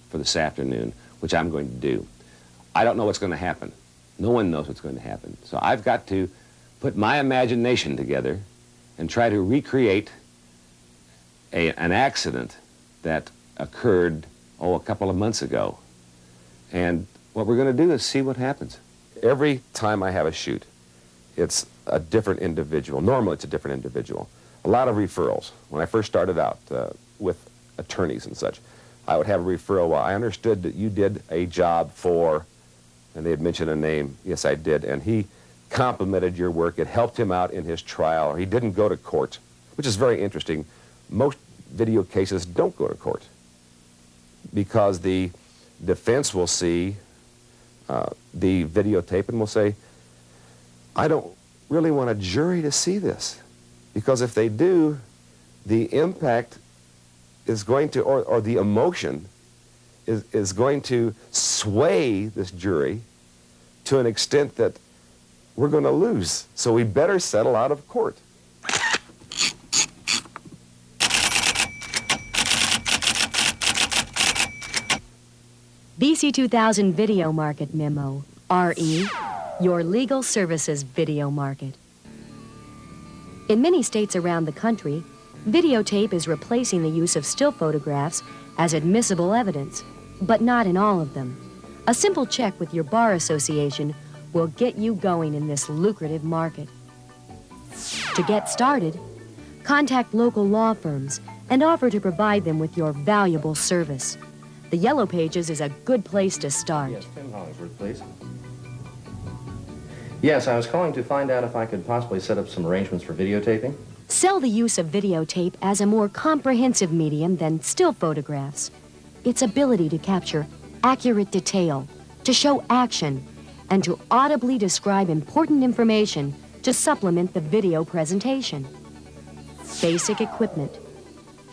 for this afternoon, which I'm going to do. I don't know what's going to happen. No one knows what's going to happen. So I've got to put my imagination together and try to recreate an accident that occurred, a couple of months ago. And what we're going to do is see what happens. Every time I have a shoot, it's a different individual. Normally, it's a different individual. A lot of referrals. When I first started out with attorneys and such. I would have a referral. Well, I understood that you did a job for, and they had mentioned a name. Yes, I did. And he complimented your work. It helped him out in his trial. He didn't go to court, which is very interesting. Most video cases don't go to court because the defense will see the videotape and will say, I don't really want a jury to see this, because if they do, the impact is going to, or the emotion is going to sway this jury to an extent that we're going to lose. So we better settle out of court. BC 2000 Video Market Memo, RE, your legal services video market. In many states around the country, videotape is replacing the use of still photographs as admissible evidence, but not in all of them. A simple check with your bar association will get you going in this lucrative market. To get started, contact local law firms and offer to provide them with your valuable service. The Yellow Pages is a good place to start. Yes, Tim Hollingsworth, please. Yes, I was calling to find out if I could possibly set up some arrangements for videotaping. Sell the use of videotape as a more comprehensive medium than still photographs. Its ability to capture accurate detail, to show action, and to audibly describe important information to supplement the video presentation. Basic equipment.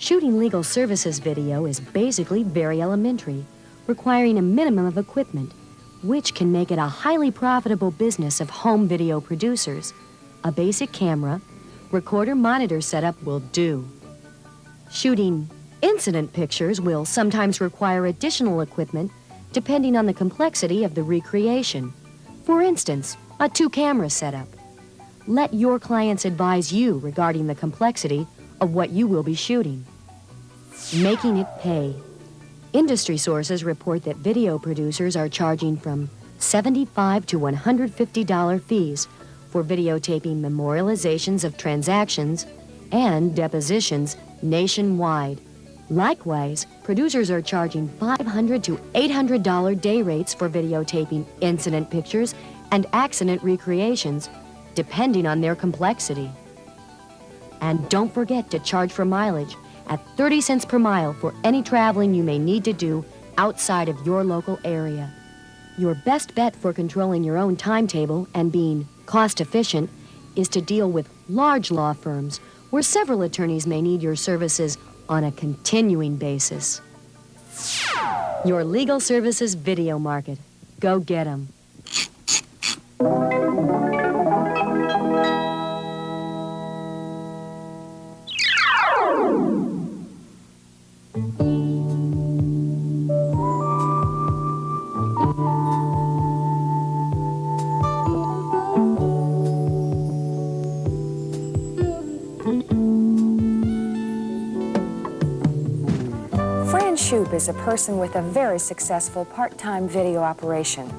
Shooting legal services video is basically very elementary, requiring a minimum of equipment, which can make it a highly profitable business of home video producers. A basic camera, recorder monitor setup will do. Shooting incident pictures will sometimes require additional equipment depending on the complexity of the recreation. For instance, a 2-camera setup. Let your clients advise you regarding the complexity of what you will be shooting. Making it pay. Industry sources report that video producers are charging from $75 to $150 fees for videotaping memorializations of transactions and depositions nationwide. Likewise, producers are charging $500 to $800 day rates for videotaping incident pictures and accident recreations, depending on their complexity. And don't forget to charge for mileage at 30 cents per mile for any traveling you may need to do outside of your local area. Your best bet for controlling your own timetable and being cost-efficient is to deal with large law firms where several attorneys may need your services on a continuing basis. Your legal services video market. Go get 'em. Shoup is a person with a very successful part-time video operation.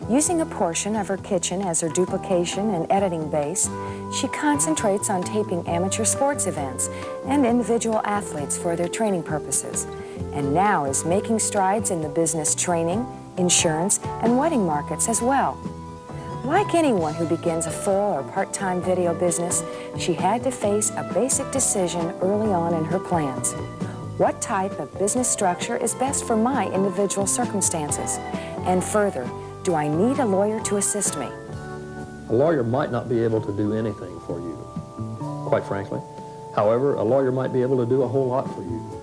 Using a portion of her kitchen as her duplication and editing base, she concentrates on taping amateur sports events and individual athletes for their training purposes, and now is making strides in the business training, insurance, and wedding markets as well. Like anyone who begins a full or part-time video business, she had to face a basic decision early on in her plans. What type of business structure is best for my individual circumstances? And further, do I need a lawyer to assist me? A lawyer might not be able to do anything for you, quite frankly. However, a lawyer might be able to do a whole lot for you.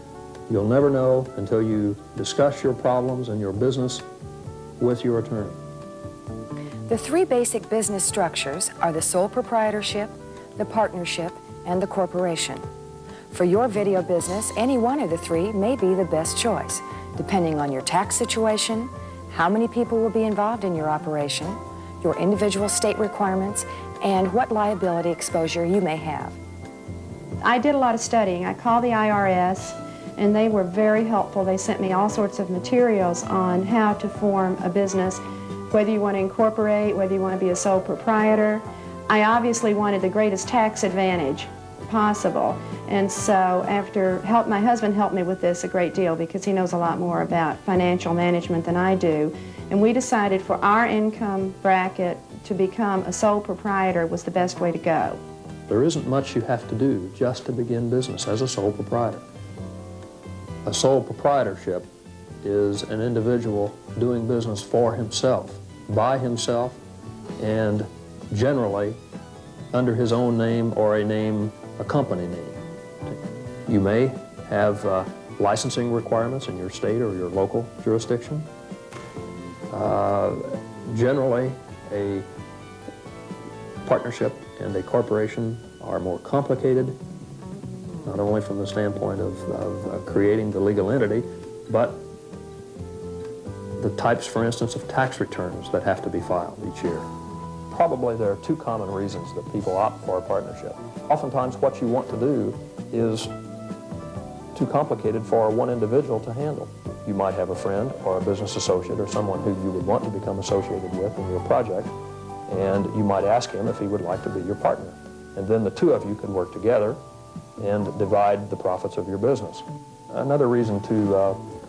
You'll never know until you discuss your problems and your business with your attorney. The 3 basic business structures are the sole proprietorship, the partnership, and the corporation. For your video business, any one of the 3 may be the best choice, depending on your tax situation, how many people will be involved in your operation, your individual state requirements, and what liability exposure you may have. I did a lot of studying. I called the IRS, and they were very helpful. They sent me all sorts of materials on how to form a business, whether you want to incorporate, whether you want to be a sole proprietor. I obviously wanted the greatest tax advantage possible. And so my husband helped me with this a great deal because he knows a lot more about financial management than I do. And we decided for our income bracket to become a sole proprietor was the best way to go. There isn't much you have to do just to begin business as a sole proprietor. A sole proprietorship is an individual doing business for himself, by himself, and generally under his own name or a company name. You may have licensing requirements in your state or your local jurisdiction. Generally, a partnership and a corporation are more complicated, not only from the standpoint of creating the legal entity, but the types, for instance, of tax returns that have to be filed each year. Probably there are two common reasons that people opt for a partnership. Oftentimes what you want to do is too complicated for one individual to handle. You might have a friend or a business associate or someone who you would want to become associated with in your project, and you might ask him if he would like to be your partner. And then the two of you can work together and divide the profits of your business. Another reason to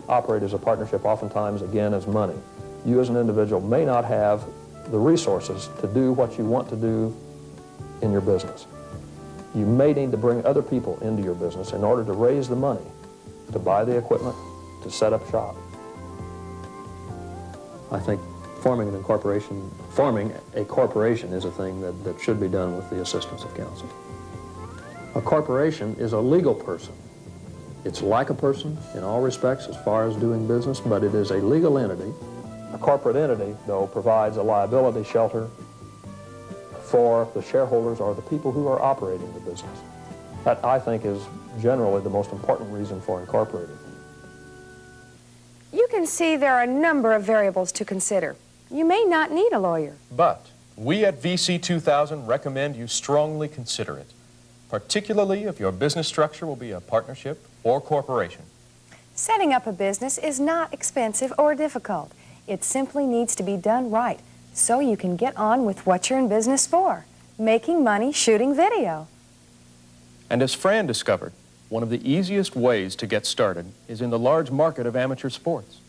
operate as a partnership oftentimes, again, is money. You as an individual may not have the resources to do what you want to do in your business. You may need to bring other people into your business in order to raise the money, to buy the equipment, to set up shop. I think forming a corporation is a thing that should be done with the assistance of counsel. A corporation is a legal person. It's like a person in all respects as far as doing business, but it is a legal entity. A corporate entity, though, provides a liability shelter for the shareholders or the people who are operating the business. That, I think, is generally the most important reason for incorporating. You can see there are a number of variables to consider. You may not need a lawyer. But we at VC 2000 recommend you strongly consider it, particularly if your business structure will be a partnership or corporation. Setting up a business is not expensive or difficult. It simply needs to be done right so you can get on with what you're in business for, making money shooting video. And as Fran discovered, one of the easiest ways to get started is in the large market of amateur sports.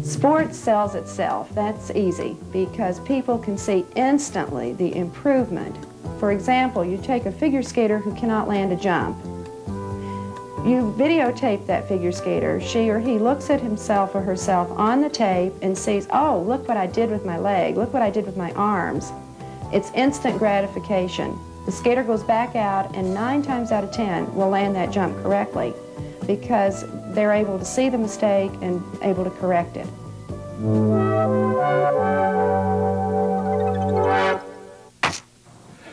Sports sells itself. That's easy because people can see instantly the improvement. For example, you take a figure skater who cannot land a jump. You videotape that figure skater. She or he looks at himself or herself on the tape and sees, oh, look what I did with my leg, look what I did with my arms. It's instant gratification. The skater goes back out and 9 times out of 10 will land that jump correctly because they're able to see the mistake and able to correct it.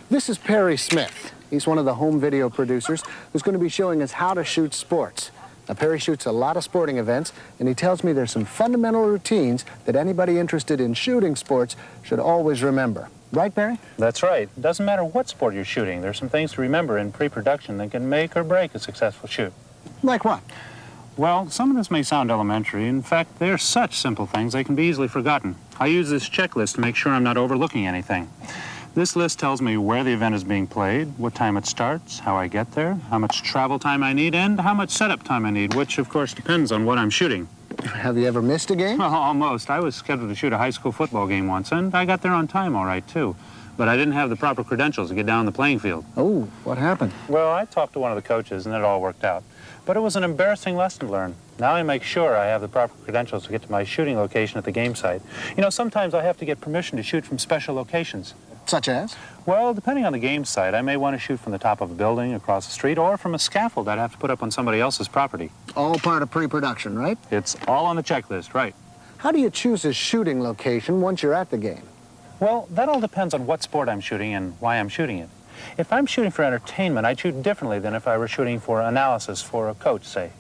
This is Perry Smith. He's one of the home video producers who's going to be showing us how to shoot sports. Now, Perry shoots a lot of sporting events, and he tells me there's some fundamental routines that anybody interested in shooting sports should always remember. Right, Perry? That's right. It doesn't matter what sport you're shooting. There's some things to remember in pre-production that can make or break a successful shoot. Like what? Well, some of this may sound elementary. In fact, they're such simple things they can be easily forgotten. I use this checklist to make sure I'm not overlooking anything. This list tells me where the event is being played, what time it starts, how I get there, how much travel time I need, and how much setup time I need, which, of course, depends on what I'm shooting. Have you ever missed a game? Well, almost. I was scheduled to shoot a high school football game once, and I got there on time all right, too. But I didn't have the proper credentials to get down the playing field. Oh, what happened? Well, I talked to one of the coaches, and it all worked out. But it was an embarrassing lesson to learn. Now I make sure I have the proper credentials to get to my shooting location at the game site. You know, sometimes I have to get permission to shoot from special locations. Such as? Well, depending on the game site, I may want to shoot from the top of a building, across the street, or from a scaffold I'd have to put up on somebody else's property. All part of pre-production, right? It's all on the checklist, right. How do you choose a shooting location once you're at the game? Well, that all depends on what sport I'm shooting and why I'm shooting it. If I'm shooting for entertainment, I shoot differently than if I were shooting for analysis for a coach, say.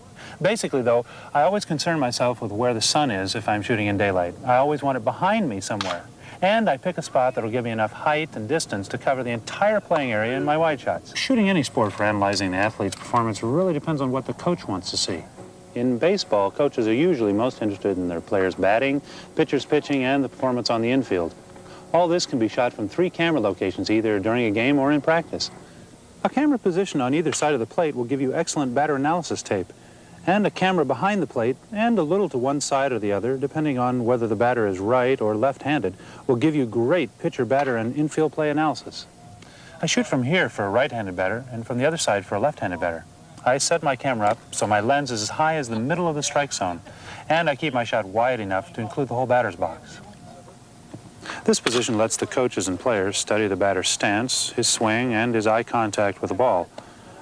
Basically, though, I always concern myself with where the sun is if I'm shooting in daylight. I always want it behind me somewhere. And I pick a spot that'll give me enough height and distance to cover the entire playing area in my wide shots. Shooting any sport for analyzing the athlete's performance really depends on what the coach wants to see. In baseball, coaches are usually most interested in their players' batting, pitchers' pitching, and the performance on the infield. All this can be shot from 3 camera locations, either during a game or in practice. A camera position on either side of the plate will give you excellent batter analysis tape, and a camera behind the plate and a little to one side or the other, depending on whether the batter is right or left-handed, will give you great pitcher, batter, and infield play analysis. I shoot from here for a right-handed batter and from the other side for a left-handed batter. I set my camera up so my lens is as high as the middle of the strike zone, and I keep my shot wide enough to include the whole batter's box. This position lets the coaches and players study the batter's stance, his swing, and his eye contact with the ball.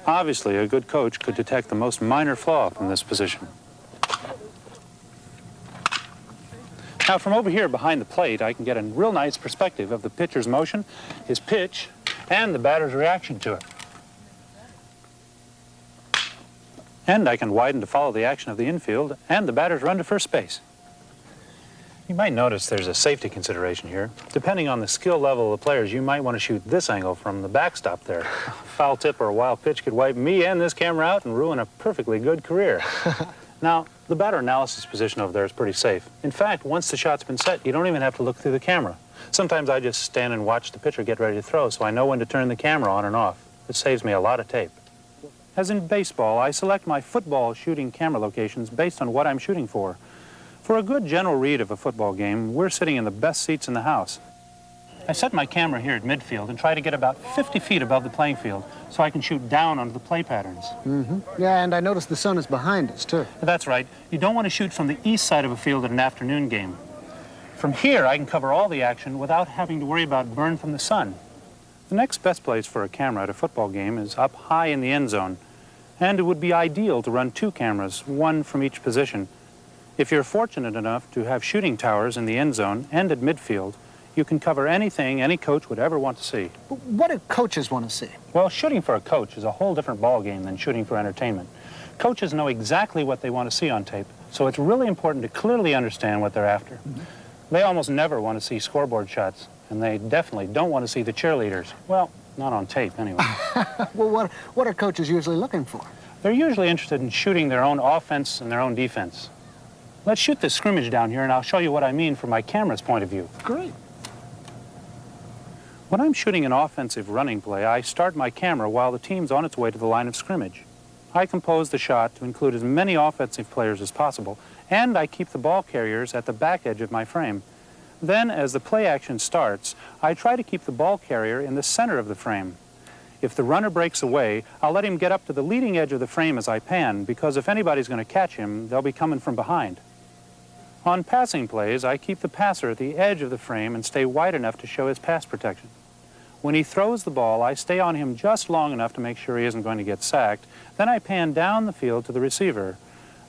Obviously, a good coach could detect the most minor flaw from this position. Now, from over here behind the plate, I can get a real nice perspective of the pitcher's motion, his pitch, and the batter's reaction to it. And I can widen to follow the action of the infield and the batter's run to first base. You might notice there's a safety consideration here. Depending on the skill level of the players, you might want to shoot this angle from the backstop there. A foul tip or a wild pitch could wipe me and this camera out and ruin a perfectly good career. Now, the batter analysis position over there is pretty safe. In fact, once the shot's been set, you don't even have to look through the camera. Sometimes I just stand and watch the pitcher get ready to throw, so I know when to turn the camera on and off. It saves me a lot of tape. As in baseball, I select my football shooting camera locations based on what I'm shooting for. For a good general read of a football game, we're sitting in the best seats in the house. I set my camera here at midfield and try to get about 50 feet above the playing field so I can shoot down onto the play patterns. Yeah, and I noticed the sun is behind us, too. That's right. You don't want to shoot from the east side of a field at an afternoon game. From here, I can cover all the action without having to worry about burn from the sun. The next best place for a camera at a football game is up high in the end zone, and it would be ideal to run 2 cameras, one from each position. If you're fortunate enough to have shooting towers in the end zone and at midfield, you can cover anything any coach would ever want to see. What do coaches want to see? Well, shooting for a coach is a whole different ballgame than shooting for entertainment. Coaches know exactly what they want to see on tape, so it's really important to clearly understand what they're after. They almost never want to see scoreboard shots, and they definitely don't want to see the cheerleaders. Well, not on tape, anyway. Well, what are coaches usually looking for? They're usually interested in shooting their own offense and their own defense. Let's shoot this scrimmage down here, and I'll show you what I mean from my camera's point of view. Great. When I'm shooting an offensive running play, I start my camera while the team's on its way to the line of scrimmage. I compose the shot to include as many offensive players as possible, and I keep the ball carriers at the back edge of my frame. Then, as the play action starts, I try to keep the ball carrier in the center of the frame. If the runner breaks away, I'll let him get up to the leading edge of the frame as I pan, because if anybody's going to catch him, they'll be coming from behind. On passing plays, I keep the passer at the edge of the frame and stay wide enough to show his pass protection. When he throws the ball, I stay on him just long enough to make sure he isn't going to get sacked. Then I pan down the field to the receiver.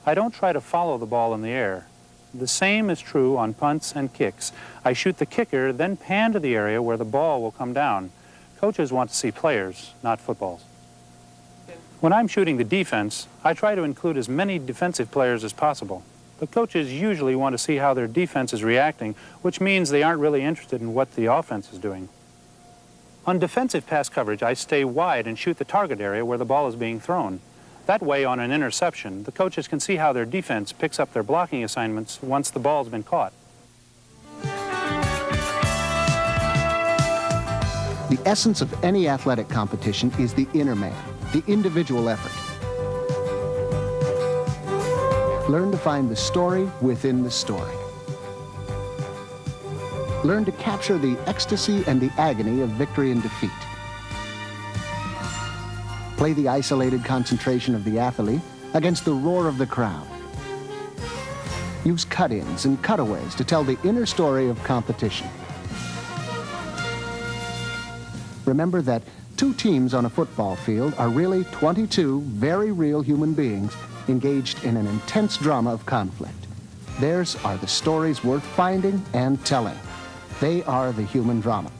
I don't try to follow the ball in the air. The same is true on punts and kicks. I shoot the kicker, then pan to the area where the ball will come down. Coaches want to see players, not footballs. When I'm shooting the defense, I try to include as many defensive players as possible. The coaches usually want to see how their defense is reacting, which means they aren't really interested in what the offense is doing. On defensive pass coverage, I stay wide and shoot the target area where the ball is being thrown. That way, on an interception, the coaches can see how their defense picks up their blocking assignments once the ball's been caught. The essence of any athletic competition is the inner man, the individual effort. Learn to find the story within the story. Learn to capture the ecstasy and the agony of victory and defeat. Play the isolated concentration of the athlete against the roar of the crowd. Use cut-ins and cutaways to tell the inner story of competition. Remember that 2 teams on a football field are really 22 very real human beings engaged in an intense drama of conflict. Theirs are the stories worth finding and telling. They are the human drama.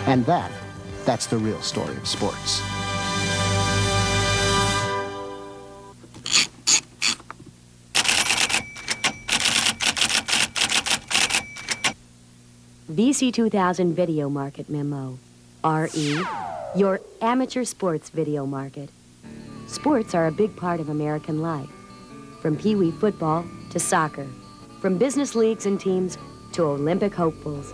And that's the real story of sports. VC 2000 Video Market Memo. RE, your amateur sports video market. Sports are a big part of American life. From Pee Wee football to soccer. From business leagues and teams to Olympic hopefuls.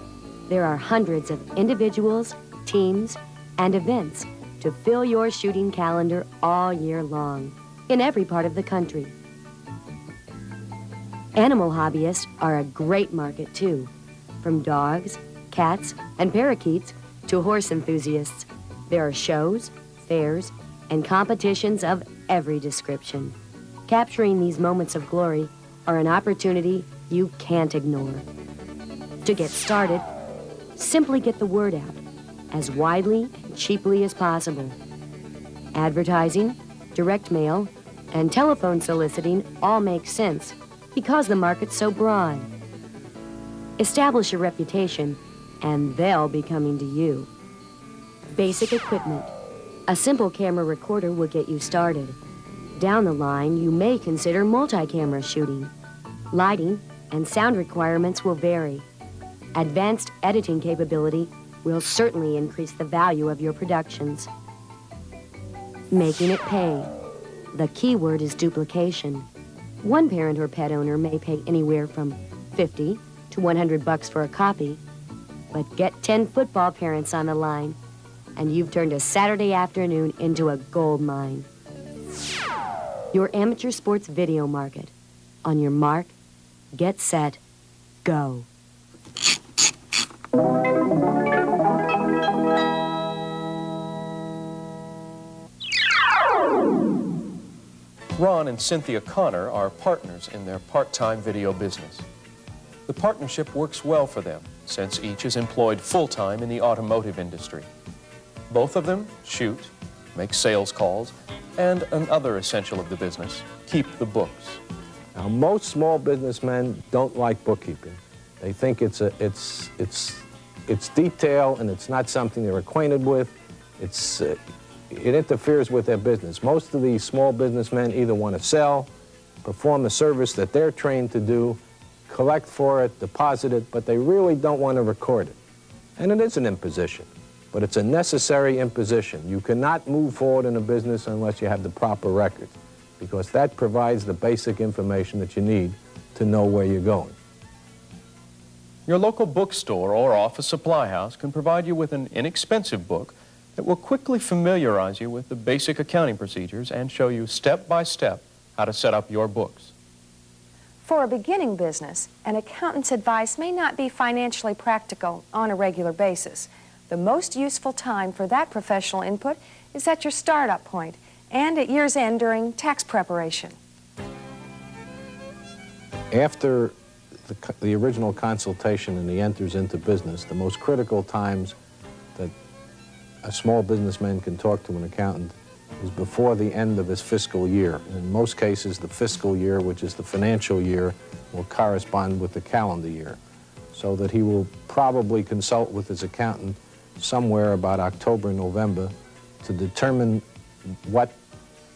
There are hundreds of individuals, teams, and events to fill your shooting calendar all year long in every part of the country. Animal hobbyists are a great market too, from dogs, cats, and parakeets to horse enthusiasts. There are shows, fairs, and competitions of every description. Capturing these moments of glory are an opportunity you can't ignore. To get started, simply get the word out as widely and cheaply as possible. Advertising, direct mail, and telephone soliciting all make sense because the market's so broad. Establish a reputation, and they'll be coming to you. Basic equipment. A simple camera recorder will get you started. Down the line, you may consider multi-camera shooting. Lighting and sound requirements will vary. Advanced editing capability will certainly increase the value of your productions. Making it pay. The key word is duplication. One parent or pet owner may pay anywhere from $50 to $100 for a copy, but get 10 football parents on the line, and you've turned a Saturday afternoon into a gold mine. Your amateur sports video market. On your mark, get set, go. Ron and Cynthia Connor are partners in their part-time video business. The partnership works well for them, since each is employed full-time in the automotive industry. Both of them shoot, make sales calls, and another essential of the business, keep the books. Now, most small businessmen don't like bookkeeping. They think it's detail and it's not something they're acquainted with. It interferes with their business. Most of these small businessmen either want to sell, perform the service that they're trained to do, collect for it, deposit it, but they really don't want to record it. And it is an imposition, but it's a necessary imposition. You cannot move forward in a business unless you have the proper records, because that provides the basic information that you need to know where you're going. Your local bookstore or office supply house can provide you with an inexpensive book that will quickly familiarize you with the basic accounting procedures and show you step by step how to set up your books. For a beginning business, an accountant's advice may not be financially practical on a regular basis. The most useful time for that professional input is at your startup point and at year's end during tax preparation. After the original consultation and he enters into business, the most critical times that a small businessman can talk to an accountant is before the end of his fiscal year. In most cases, the fiscal year, which is the financial year, will correspond with the calendar year, so that he will probably consult with his accountant somewhere about October, November to determine what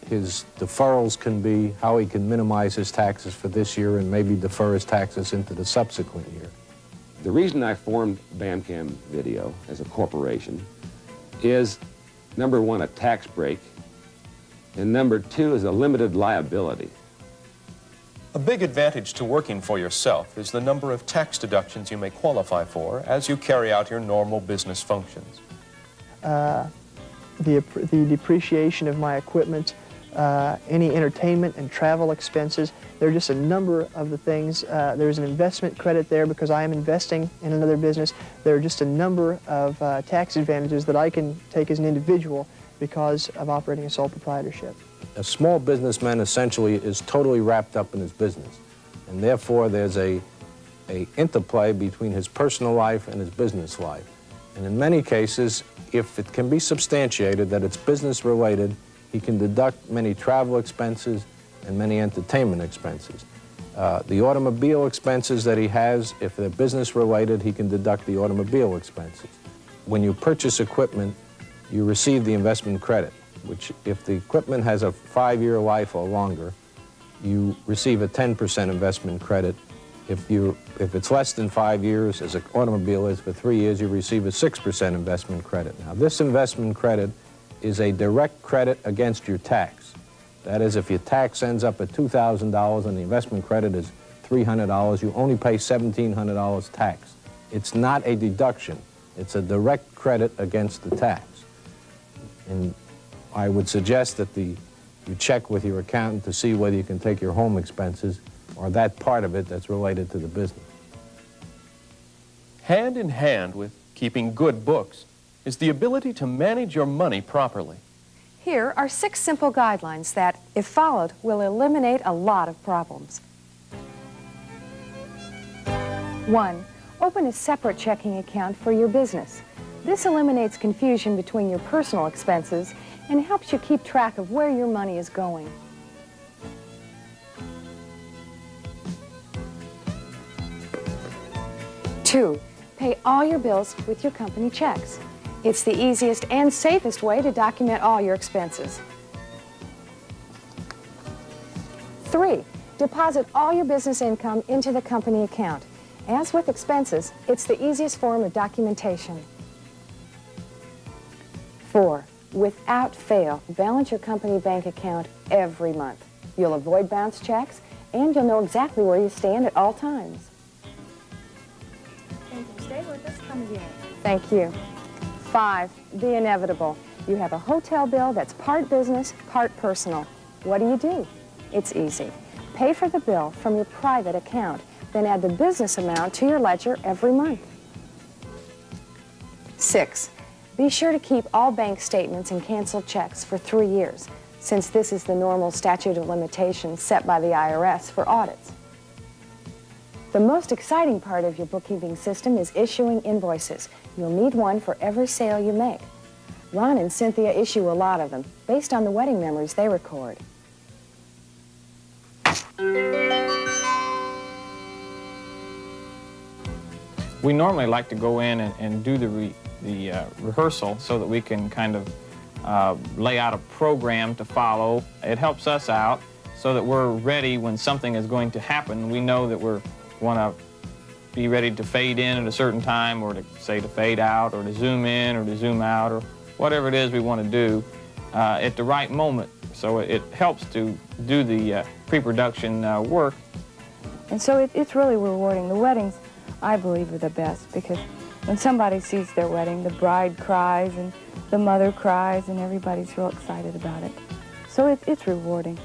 his deferrals can be, how he can minimize his taxes for this year and maybe defer his taxes into the subsequent year. The reason I formed BAMCAM Video as a corporation is, number one, a tax break, and number two is a limited liability. A big advantage to working for yourself is the number of tax deductions you may qualify for as you carry out your normal business functions. The depreciation of my equipment, any entertainment and travel expenses. There are just a number of the things. There's an investment credit there because I am investing in another business. There are just a number of tax advantages that I can take as an individual because of operating a sole proprietorship. A small businessman essentially is totally wrapped up in his business, and therefore there's a interplay between his personal life and his business life. And in many cases, if it can be substantiated that it's business related, he can deduct many travel expenses and many entertainment expenses. The automobile expenses that he has, if they're business related, he can deduct the automobile expenses. When you purchase equipment, you receive the investment credit, which if the equipment has a 5-year life or longer, you receive a 10% investment credit. If it's less than 5 years, as an automobile is for 3 years, you receive a 6% investment credit. Now, this investment credit is a direct credit against your tax. That is, if your tax ends up at $2,000 and the investment credit is $300, you only pay $1,700 tax. It's not a deduction. It's a direct credit against the tax. And I would suggest that you check with your accountant to see whether you can take your home expenses or that part of it that's related to the business. Hand in hand with keeping good books is the ability to manage your money properly. Here are 6 simple guidelines that, if followed, will eliminate a lot of problems. 1. Open a separate checking account for your business. This eliminates confusion between your personal expenses and helps you keep track of where your money is going. 2. Pay all your bills with your company checks. It's the easiest and safest way to document all your expenses. 3. Deposit all your business income into the company account. As with expenses, it's the easiest form of documentation. 4. Without fail, balance your company bank account every month. You'll avoid bounce checks, and you'll know exactly where you stand at all times. Thank you. Stay with us. Come again. Thank you. 5. The inevitable. You have a hotel bill that's part business, part personal. What do? It's easy. Pay for the bill from your private account, then add the business amount to your ledger every month. 6. Be sure to keep all bank statements and canceled checks for 3 years, since this is the normal statute of limitations set by the IRS for audits. The most exciting part of your bookkeeping system is issuing invoices. You'll need one for every sale you make. Ron and Cynthia issue a lot of them, based on the wedding memories they record. We normally like to go in and do the rehearsal so that we can kind of lay out a program to follow. It helps us out so that we're ready when something is going to happen. We know that we want to be ready to fade in at a certain time, or to say to fade out, or to zoom in, or to zoom out, or whatever it is we want to do at the right moment. So it helps to do the pre-production work. And so it's really rewarding. The weddings, I believe, are the best, because when somebody sees their wedding, the bride cries and the mother cries and everybody's real excited about it. So it's rewarding.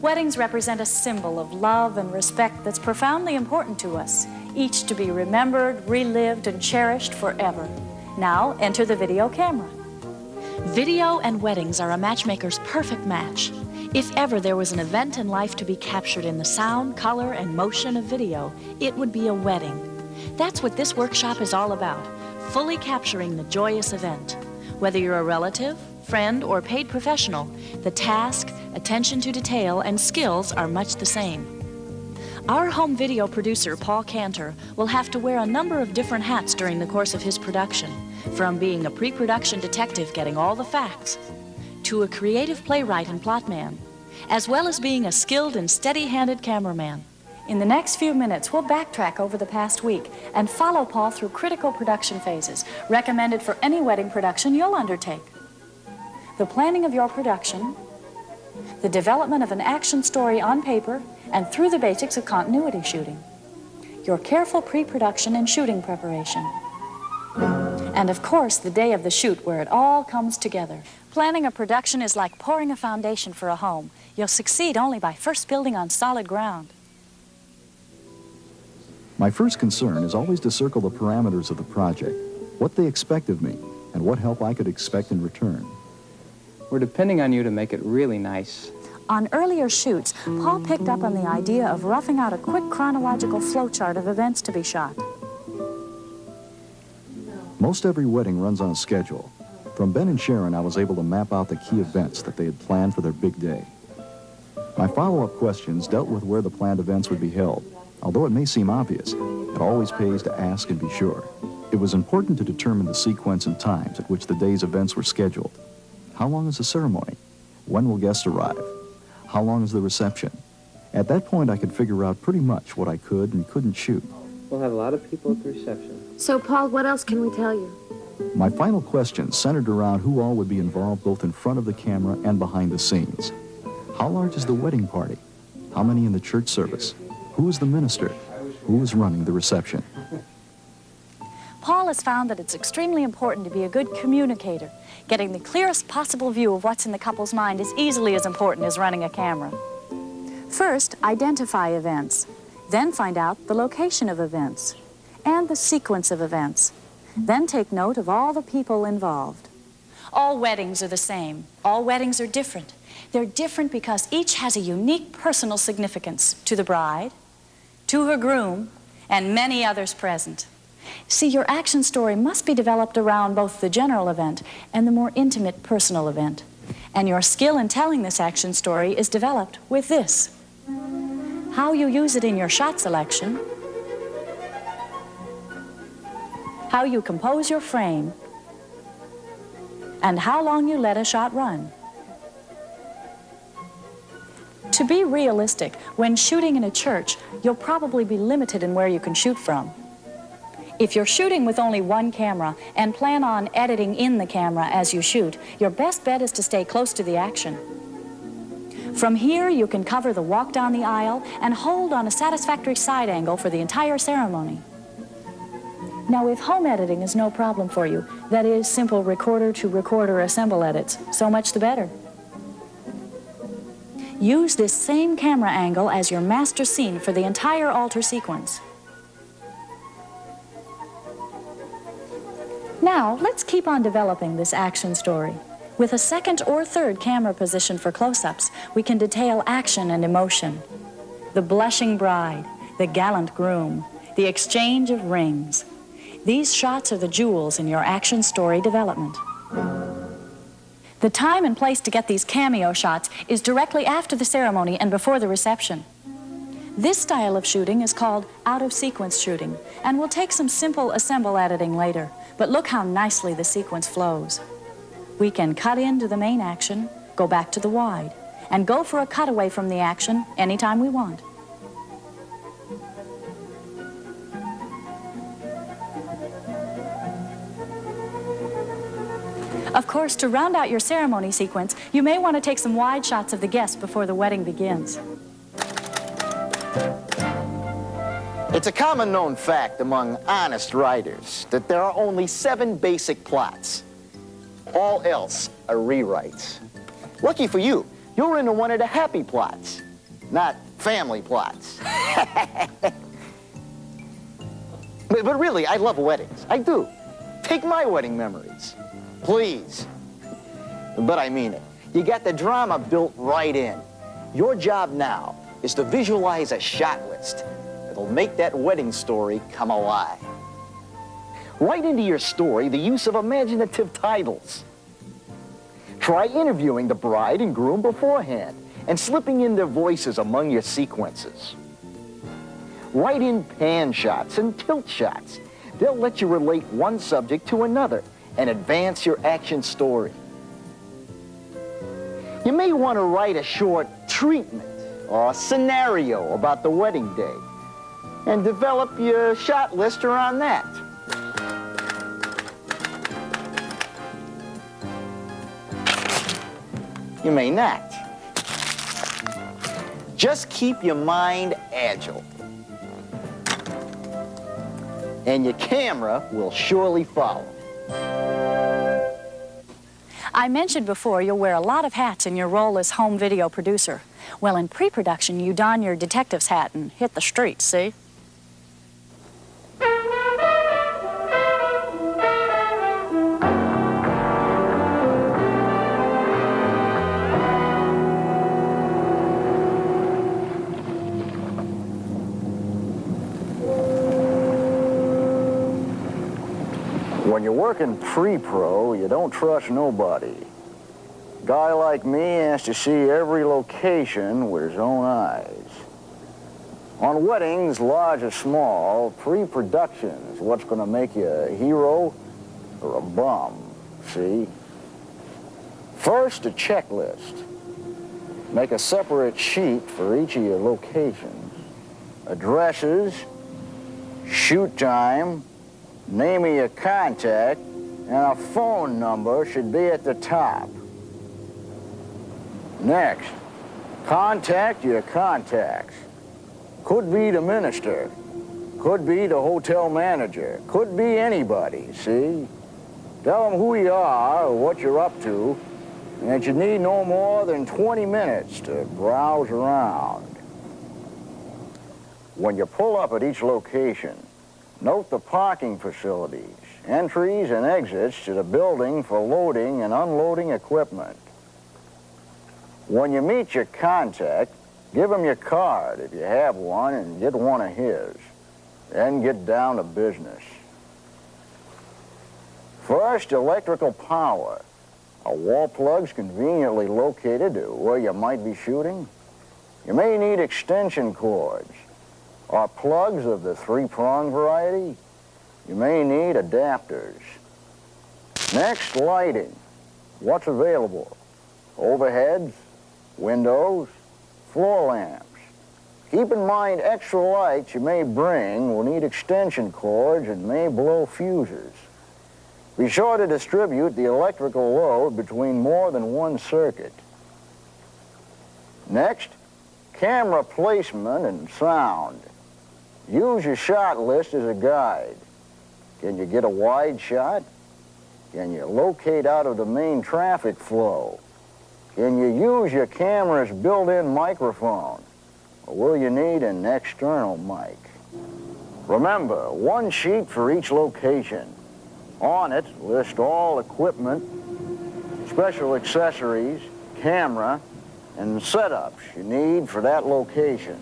Weddings represent a symbol of love and respect that's profoundly important to us, each to be remembered, relived, and cherished forever. Now, enter the video camera. Video and weddings are a matchmaker's perfect match. If ever there was an event in life to be captured in the sound, color, and motion of video, it would be a wedding. That's what this workshop is all about, fully capturing the joyous event. Whether you're a relative, friend, or paid professional, the task, attention to detail, and skills are much the same. Our home video producer, Paul Cantor, will have to wear a number of different hats during the course of his production, from being a pre-production detective getting all the facts, to a creative playwright and plotman, as well as being a skilled and steady-handed cameraman. In the next few minutes, we'll backtrack over the past week and follow Paul through critical production phases, recommended for any wedding production you'll undertake. The planning of your production, the development of an action story on paper, and through the basics of continuity shooting, your careful pre-production and shooting preparation, and of course, the day of the shoot where it all comes together. Planning a production is like pouring a foundation for a home. You'll succeed only by first building on solid ground. My first concern is always to circle the parameters of the project, what they expect of me, and what help I could expect in return. We're depending on you to make it really nice. On earlier shoots, Paul picked up on the idea of roughing out a quick chronological flowchart of events to be shot. Most every wedding runs on a schedule. From Ben and Sharon, I was able to map out the key events that they had planned for their big day. My follow-up questions dealt with where the planned events would be held. Although it may seem obvious, it always pays to ask and be sure. It was important to determine the sequence and times at which the day's events were scheduled. How long is the ceremony? When will guests arrive? How long is the reception? At that point, I could figure out pretty much what I could and couldn't shoot. We'll have a lot of people at the reception. So, Paul, what else can we tell you? My final question centered around who all would be involved both in front of the camera and behind the scenes. How large is the wedding party? How many in the church service? Who is the minister? Who is running the reception? Paul has found that it's extremely important to be a good communicator. Getting the clearest possible view of what's in the couple's mind is easily as important as running a camera. First, identify events. Then find out the location of events and the sequence of events. Then take note of all the people involved. All weddings are the same. All weddings are different. They're different because each has a unique personal significance to the bride, to her groom, and many others present. See, your action story must be developed around both the general event and the more intimate personal event. And your skill in telling this action story is developed with this: how you use it in your shot selection, how you compose your frame, and how long you let a shot run. To be realistic, when shooting in a church, you'll probably be limited in where you can shoot from. If you're shooting with only one camera and plan on editing in the camera as you shoot, your best bet is to stay close to the action. From here, you can cover the walk down the aisle and hold on a satisfactory side angle for the entire ceremony. Now, if home editing is no problem for you, that is, simple recorder-to-recorder assemble edits, so much the better. Use this same camera angle as your master scene for the entire altar sequence. Now, let's keep on developing this action story. With a second or third camera position for close-ups, we can detail action and emotion. The blushing bride, the gallant groom, the exchange of rings. These shots are the jewels in your action story development. The time and place to get these cameo shots is directly after the ceremony and before the reception. This style of shooting is called out-of-sequence shooting, and will take some simple assemble editing later, but look how nicely the sequence flows. We can cut into the main action, go back to the wide, and go for a cutaway from the action anytime we want. Of course, to round out your ceremony sequence, you may want to take some wide shots of the guests before the wedding begins. It's a common known fact among honest writers that there are only 7 basic plots. All else are rewrites. Lucky for you, you're into one of the happy plots, not family plots. But really, I love weddings. I do. Take my wedding memories, please. But I mean it. You got the drama built right in. Your job now is to visualize a shot list that'll make that wedding story come alive. Write into your story the use of imaginative titles. Try interviewing the bride and groom beforehand and slipping in their voices among your sequences. Write in pan shots and tilt shots. They'll let you relate one subject to another and advance your action story. You may want to write a short treatment or scenario about the wedding day and develop your shot list around that. You may not. Just keep your mind agile, and your camera will surely follow. I mentioned before you'll wear a lot of hats in your role as home video producer. Well, in pre-production, you don your detective's hat and hit the streets, see? When you're working pre-pro, you don't trust nobody. A guy like me has to see every location with his own eyes. On weddings, large or small, pre-production's what's going to make you a hero or a bum, see? First, a checklist. Make a separate sheet for each of your locations. Addresses, shoot time, name of your contact, and a phone number should be at the top. Next, contact your contacts. Could be the minister, could be the hotel manager, could be anybody, see? Tell them who you are or what you're up to, and that you need no more than 20 minutes to browse around. When you pull up at each location, note the parking facilities, entries and exits to the building for loading and unloading equipment. When you meet your contact, give him your card if you have one and get one of his. Then get down to business. First, electrical power. A wall plug's conveniently located to where you might be shooting. You may need extension cords or plugs of the 3-prong variety. You may need adapters. Next, lighting. What's available? Overheads, windows, floor lamps. Keep in mind extra lights you may bring will need extension cords and may blow fuses. Be sure to distribute the electrical load between more than one circuit. Next, camera placement and sound. Use your shot list as a guide. Can you get a wide shot? Can you locate out of the main traffic flow? Can you use your camera's built-in microphone? Or will you need an external mic? Remember, one sheet for each location. On it, list all equipment, special accessories, camera, and setups you need for that location.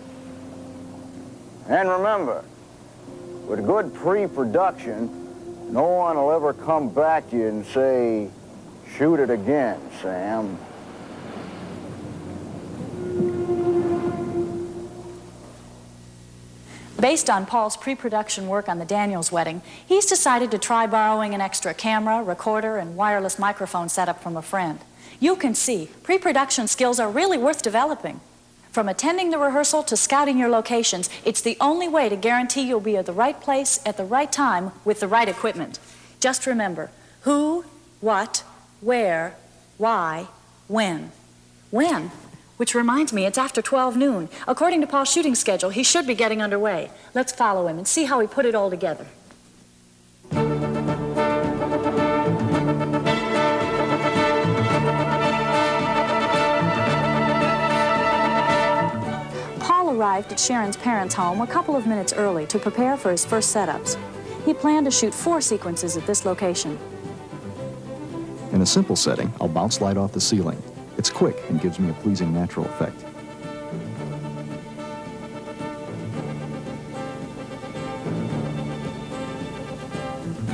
And remember, with good pre-production, no one will ever come back to you and say, "Shoot it again, Sam." Based on Paul's pre-production work on the Daniels wedding, he's decided to try borrowing an extra camera, recorder, and wireless microphone setup from a friend. You can see, pre-production skills are really worth developing. From attending the rehearsal to scouting your locations, it's the only way to guarantee you'll be at the right place at the right time with the right equipment. Just remember, who, what, where, why, when. When? Which reminds me, it's after 12 noon. According to Paul's shooting schedule, he should be getting underway. Let's follow him and see how he put it all together. Paul arrived at Sharon's parents' home a couple of minutes early to prepare for his first setups. He planned to shoot 4 sequences at this location. In a simple setting, I'll bounce light off the ceiling. It's quick and gives me a pleasing natural effect.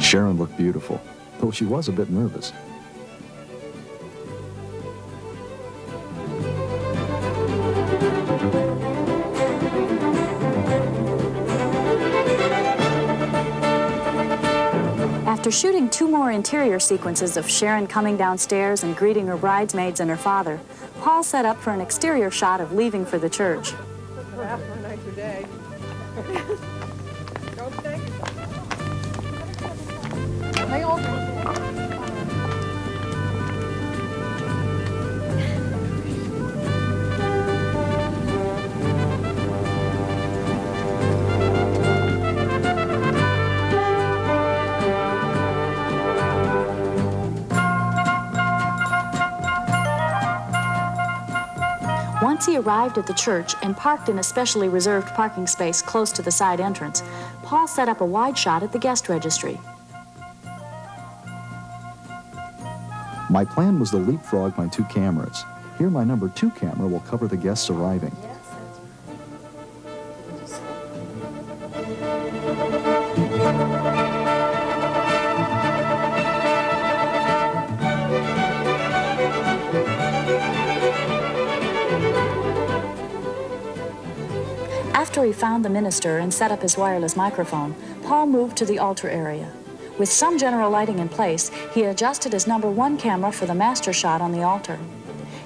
Sharon looked beautiful, though she was a bit nervous. After shooting 2 more interior sequences of Sharon coming downstairs and greeting her bridesmaids and her father, Paul set up for an exterior shot of leaving for the church. Once he arrived at the church and parked in a specially reserved parking space close to the side entrance, Paul set up a wide shot at the guest registry. My plan was to leapfrog my 2 cameras. Here my number 2 camera will cover the guests arriving. After he found the minister and set up his wireless microphone, Paul moved to the altar area. With some general lighting in place, he adjusted his number 1 camera for the master shot on the altar.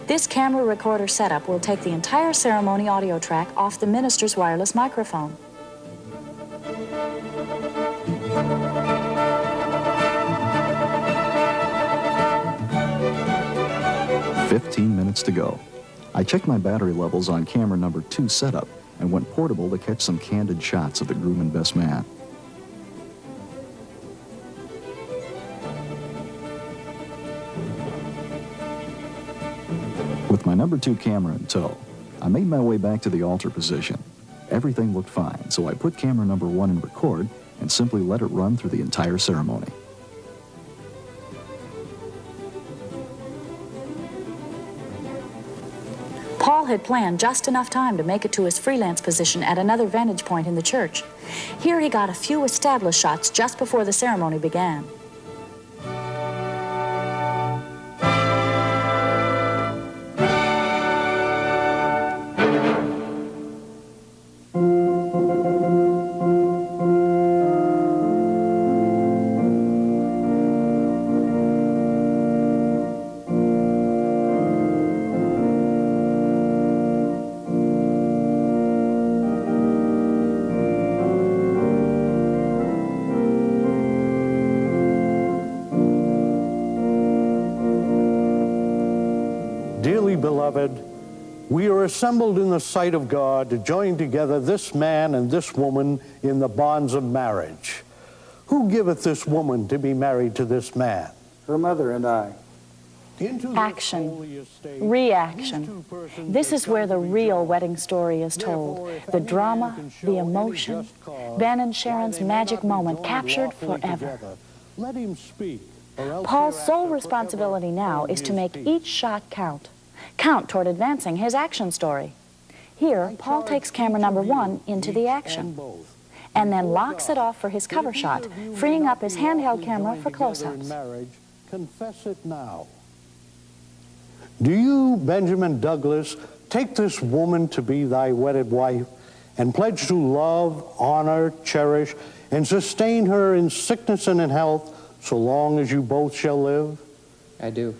This camera recorder setup will take the entire ceremony audio track off the minister's wireless microphone. minutes to go. I checked my battery levels on camera number 2 setup and went portable to catch some candid shots of the groom and best man. With my number 2 camera in tow, I made my way back to the altar position. Everything looked fine, so I put camera number 1 in record and simply let it run through the entire ceremony. Paul had planned just enough time to make it to his freelance position at another vantage point in the church. Here he got a few established shots just before the ceremony began. Dearly beloved, we are assembled in the sight of God to join together this man and this woman in the bonds of marriage. Who giveth this woman to be married to this man? Her mother and I. Action, reaction. This is where the real wedding story is told. The drama, the emotion, Ben and Sharon's magic moment captured forever. Let him speak. Paul's sole responsibility now is to make each shot count toward advancing his action story. Here, Paul takes camera number 1 into the action, and then locks it off for his cover shot, freeing up his handheld camera for close-ups. Confess it now. Do you, Benjamin Douglas, take this woman to be thy wedded wife, and pledge to love, honor, cherish, and sustain her in sickness and in health, so long as you both shall live? I do.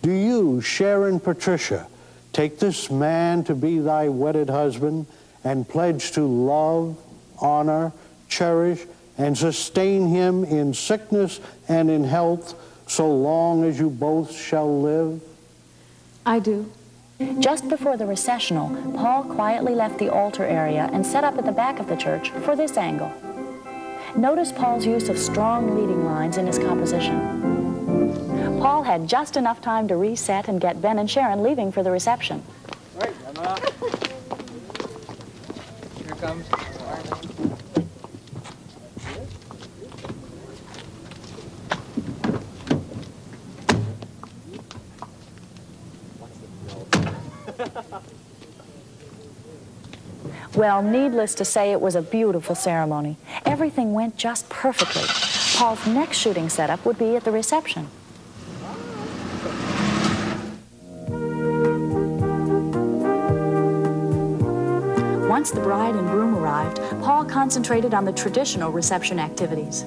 Do you, Sharon Patricia, take this man to be thy wedded husband and pledge to love, honor, cherish, and sustain him in sickness and in health so long as you both shall live? I do. Just before the recessional, Paul quietly left the altar area and set up at the back of the church for this angle. Notice Paul's use of strong leading lines in his composition. Paul had just enough time to reset and get Ben and Sharon leaving for the reception. Right, I'm out. Here comes. Well, needless to say, it was a beautiful ceremony. Everything went just perfectly. Paul's next shooting setup would be at the reception. Once the bride and groom arrived, Paul concentrated on the traditional reception activities.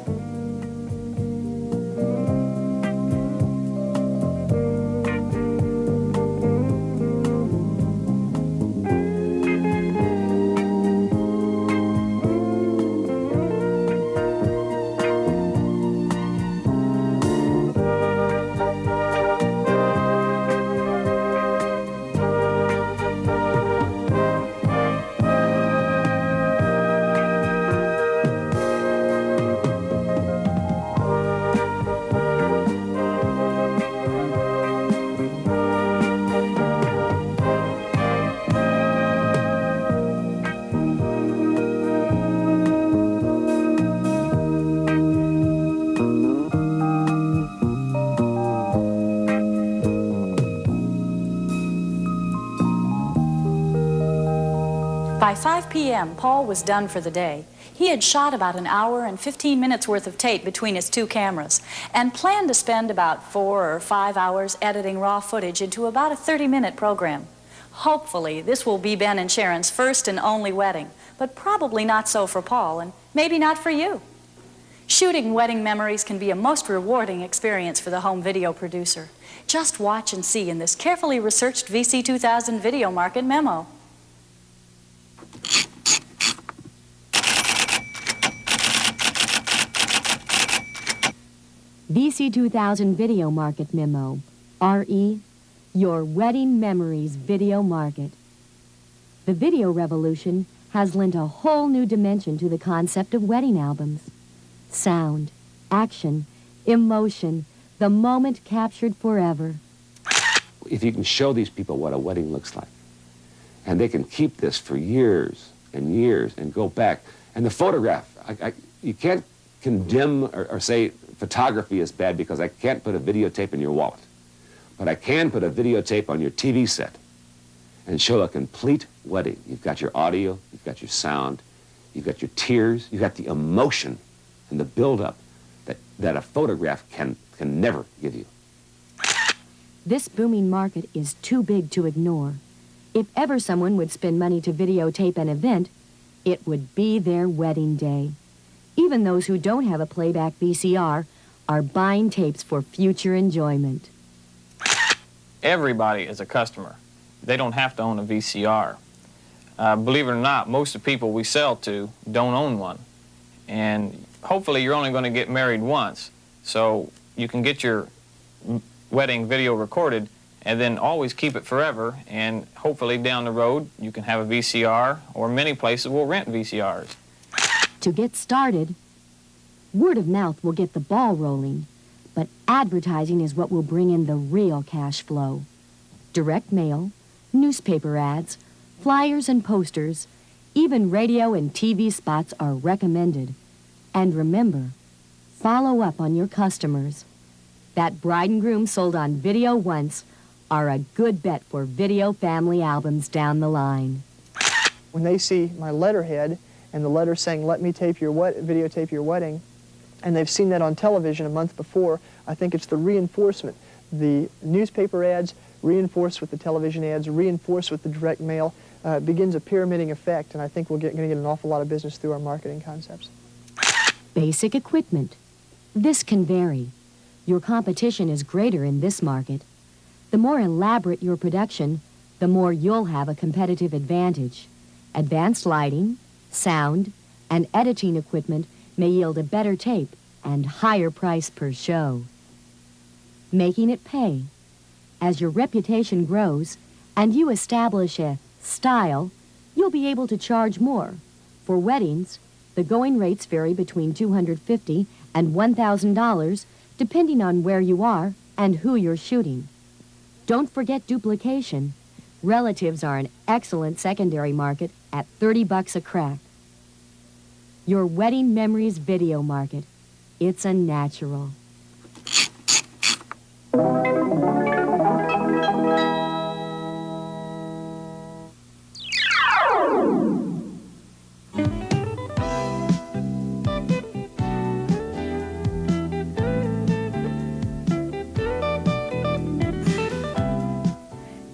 By 5 p.m., Paul was done for the day. He had shot about an hour and 15 minutes worth of tape between his 2 cameras and planned to spend about 4 or 5 hours editing raw footage into about a 30-minute program. Hopefully, this will be Ben and Sharon's first and only wedding, but probably not so for Paul, and maybe not for you. Shooting wedding memories can be a most rewarding experience for the home video producer. Just watch and see in this carefully researched VC 2000 video market memo. VC 2000 Video Market Memo, RE Your wedding memories video market. The video revolution has lent a whole new dimension to the concept of wedding albums. Sound, action, emotion, the moment captured forever. If you can show these people what a wedding looks like, and they can keep this for years and years and go back, and the photograph, you can't condemn or say photography is bad because I can't put a videotape in your wallet. But I can put a videotape on your TV set and show a complete wedding. You've got your audio, you've got your sound, you've got your tears, you've got the emotion and the build-up that a photograph can never give you. This booming market is too big to ignore. If ever someone would spend money to videotape an event, it would be their wedding day. Even those who don't have a playback VCR are buying tapes for future enjoyment. Everybody is a customer. They don't have to own a VCR. Believe it or not, most of the people we sell to don't own one. And hopefully you're only going to get married once, so you can get your wedding video recorded and then always keep it forever, and hopefully down the road you can have a VCR, or many places will rent VCRs. To get started, word of mouth will get the ball rolling, but advertising is what will bring in the real cash flow. Direct mail, newspaper ads, flyers and posters, even radio and TV spots are recommended. And remember, follow up on your customers. That bride and groom sold on video once are a good bet for video family albums down the line. When they see my letterhead and the letter saying, "Let me videotape your wedding," and they've seen that on television a month before, I think it's the reinforcement. The newspaper ads reinforced with the television ads, reinforced with the direct mail, begins a pyramiding effect, and I think we're going to get an awful lot of business through our marketing concepts. Basic equipment. This can vary. Your competition is greater in this market. The more elaborate your production, the more you'll have a competitive advantage. Advanced lighting, sound, and editing equipment may yield a better tape and higher price per show. Making it pay. As your reputation grows and you establish a style, you'll be able to charge more. For weddings, the going rates vary between $250 and $1,000 depending on where you are and who you're shooting. Don't forget duplication. Relatives are an excellent secondary market at $30 a crack. Your wedding memories video market. It's a natural.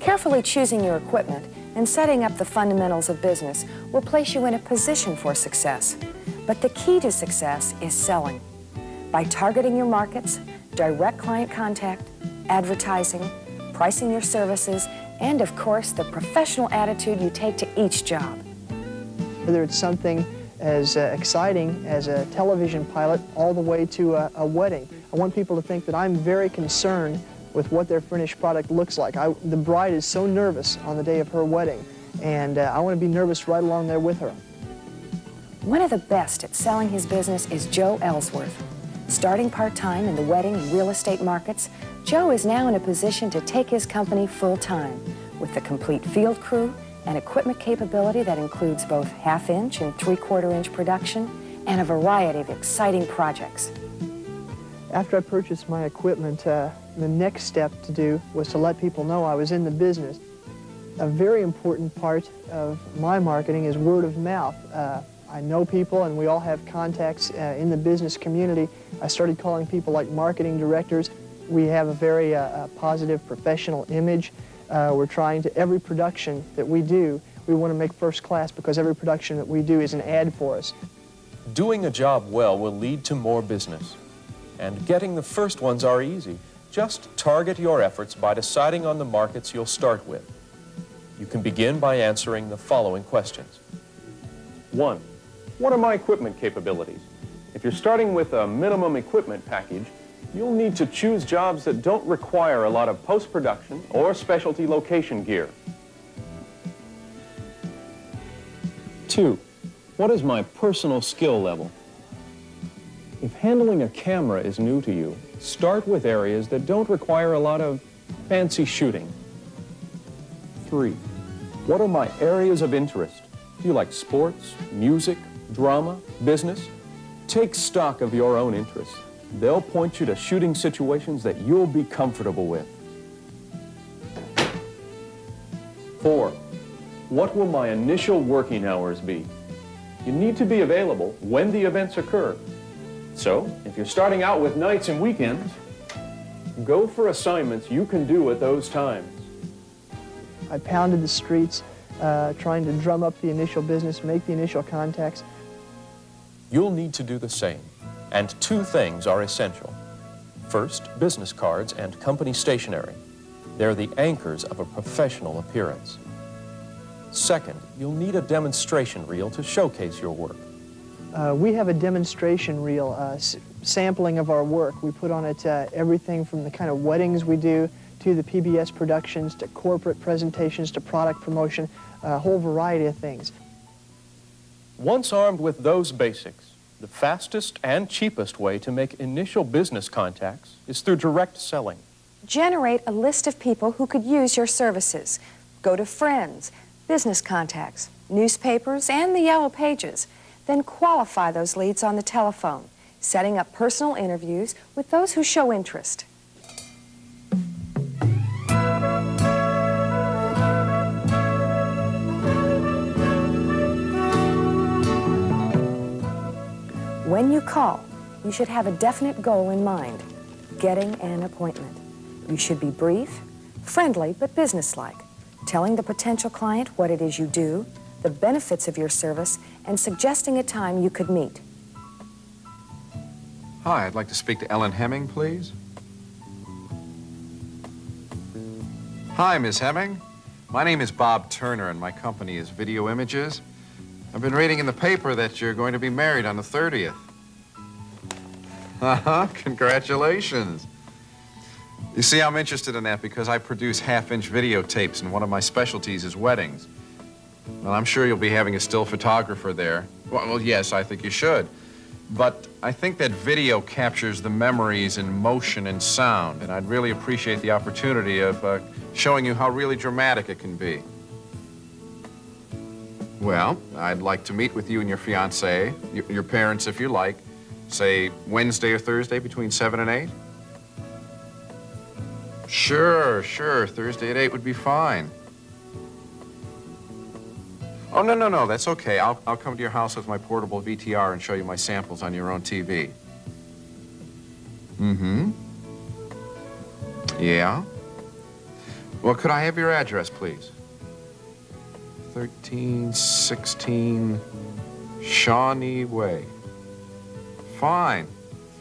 Carefully choosing your equipment and setting up the fundamentals of business will place you in a position for success. But the key to success is selling. By targeting your markets, direct client contact, advertising, pricing your services, and of course, the professional attitude you take to each job. Whether it's something as exciting as a television pilot all the way to a wedding, I want people to think that I'm very concerned with what their finished product looks like. The bride is so nervous on the day of her wedding, and I want to be nervous right along there with her. One of the best at selling his business is Joe Ellsworth. Starting part-time in the wedding and real estate markets, Joe is now in a position to take his company full-time with a complete field crew and equipment capability that includes both half-inch and three-quarter-inch production and a variety of exciting projects. After I purchased my equipment, the next step to do was to let people know I was in the business. A very important part of my marketing is word of mouth. I know people and we all have contacts in the business community. I started calling people like marketing directors. We have a very positive professional image. We're trying to, every production that we do, we want to make first class because every production that we do is an ad for us. Doing a job well will lead to more business. And getting the first ones are easy. Just target your efforts by deciding on the markets you'll start with. You can begin by answering the following questions. 1. What are my equipment capabilities? If you're starting with a minimum equipment package, You'll need to choose jobs that don't require a lot of post-production or specialty location gear. 2. What is my personal skill level? If handling a camera is new to you, start with areas that don't require a lot of fancy shooting. 3. What are my areas of interest? Do you like sports, music, drama, business? Take stock of your own interests. They'll point you to shooting situations that you'll be comfortable with. 4. What will my initial working hours be? You need to be available when the events occur. So, if you're starting out with nights and weekends, go for assignments you can do at those times. I pounded the streets, trying to drum up the initial business, make the initial contacts. You'll need to do the same, and 2 things are essential. First, business cards and company stationery. They're the anchors of a professional appearance. Second, you'll need a demonstration reel to showcase your work. We have a demonstration reel, sampling of our work. We put on it everything from the kind of weddings we do to the PBS productions to corporate presentations to product promotion, a whole variety of things. Once armed with those basics, the fastest and cheapest way to make initial business contacts is through direct selling. Generate a list of people who could use your services. Go to friends, business contacts, newspapers, and the Yellow Pages. Then qualify those leads on the telephone, setting up personal interviews with those who show interest. When you call, you should have a definite goal in mind, getting an appointment. You should be brief, friendly, but businesslike, telling the potential client what it is you do, the benefits of your service, and suggesting a time you could meet. Hi, I'd like to speak to Ellen Hemming, please. Hi, Miss Hemming. My name is Bob Turner, and my company is Video Images. I've been reading in the paper that you're going to be married on the 30th. Congratulations. You see, I'm interested in that because I produce half-inch videotapes, and one of my specialties is weddings. Well, I'm sure you'll be having a still photographer there. Well, yes, I think you should. But I think that video captures the memories in motion and sound, and I'd really appreciate the opportunity of showing you how really dramatic it can be. Well, I'd like to meet with you and your fiancée, your parents if you like, say Wednesday or Thursday between 7 and 8. Sure, Thursday at 8 would be fine. Oh, no, that's okay. I'll come to your house with my portable VTR and show you my samples on your own TV. Mm-hmm. Yeah? Well, could I have your address, please? 1316 Shawnee Way. Fine.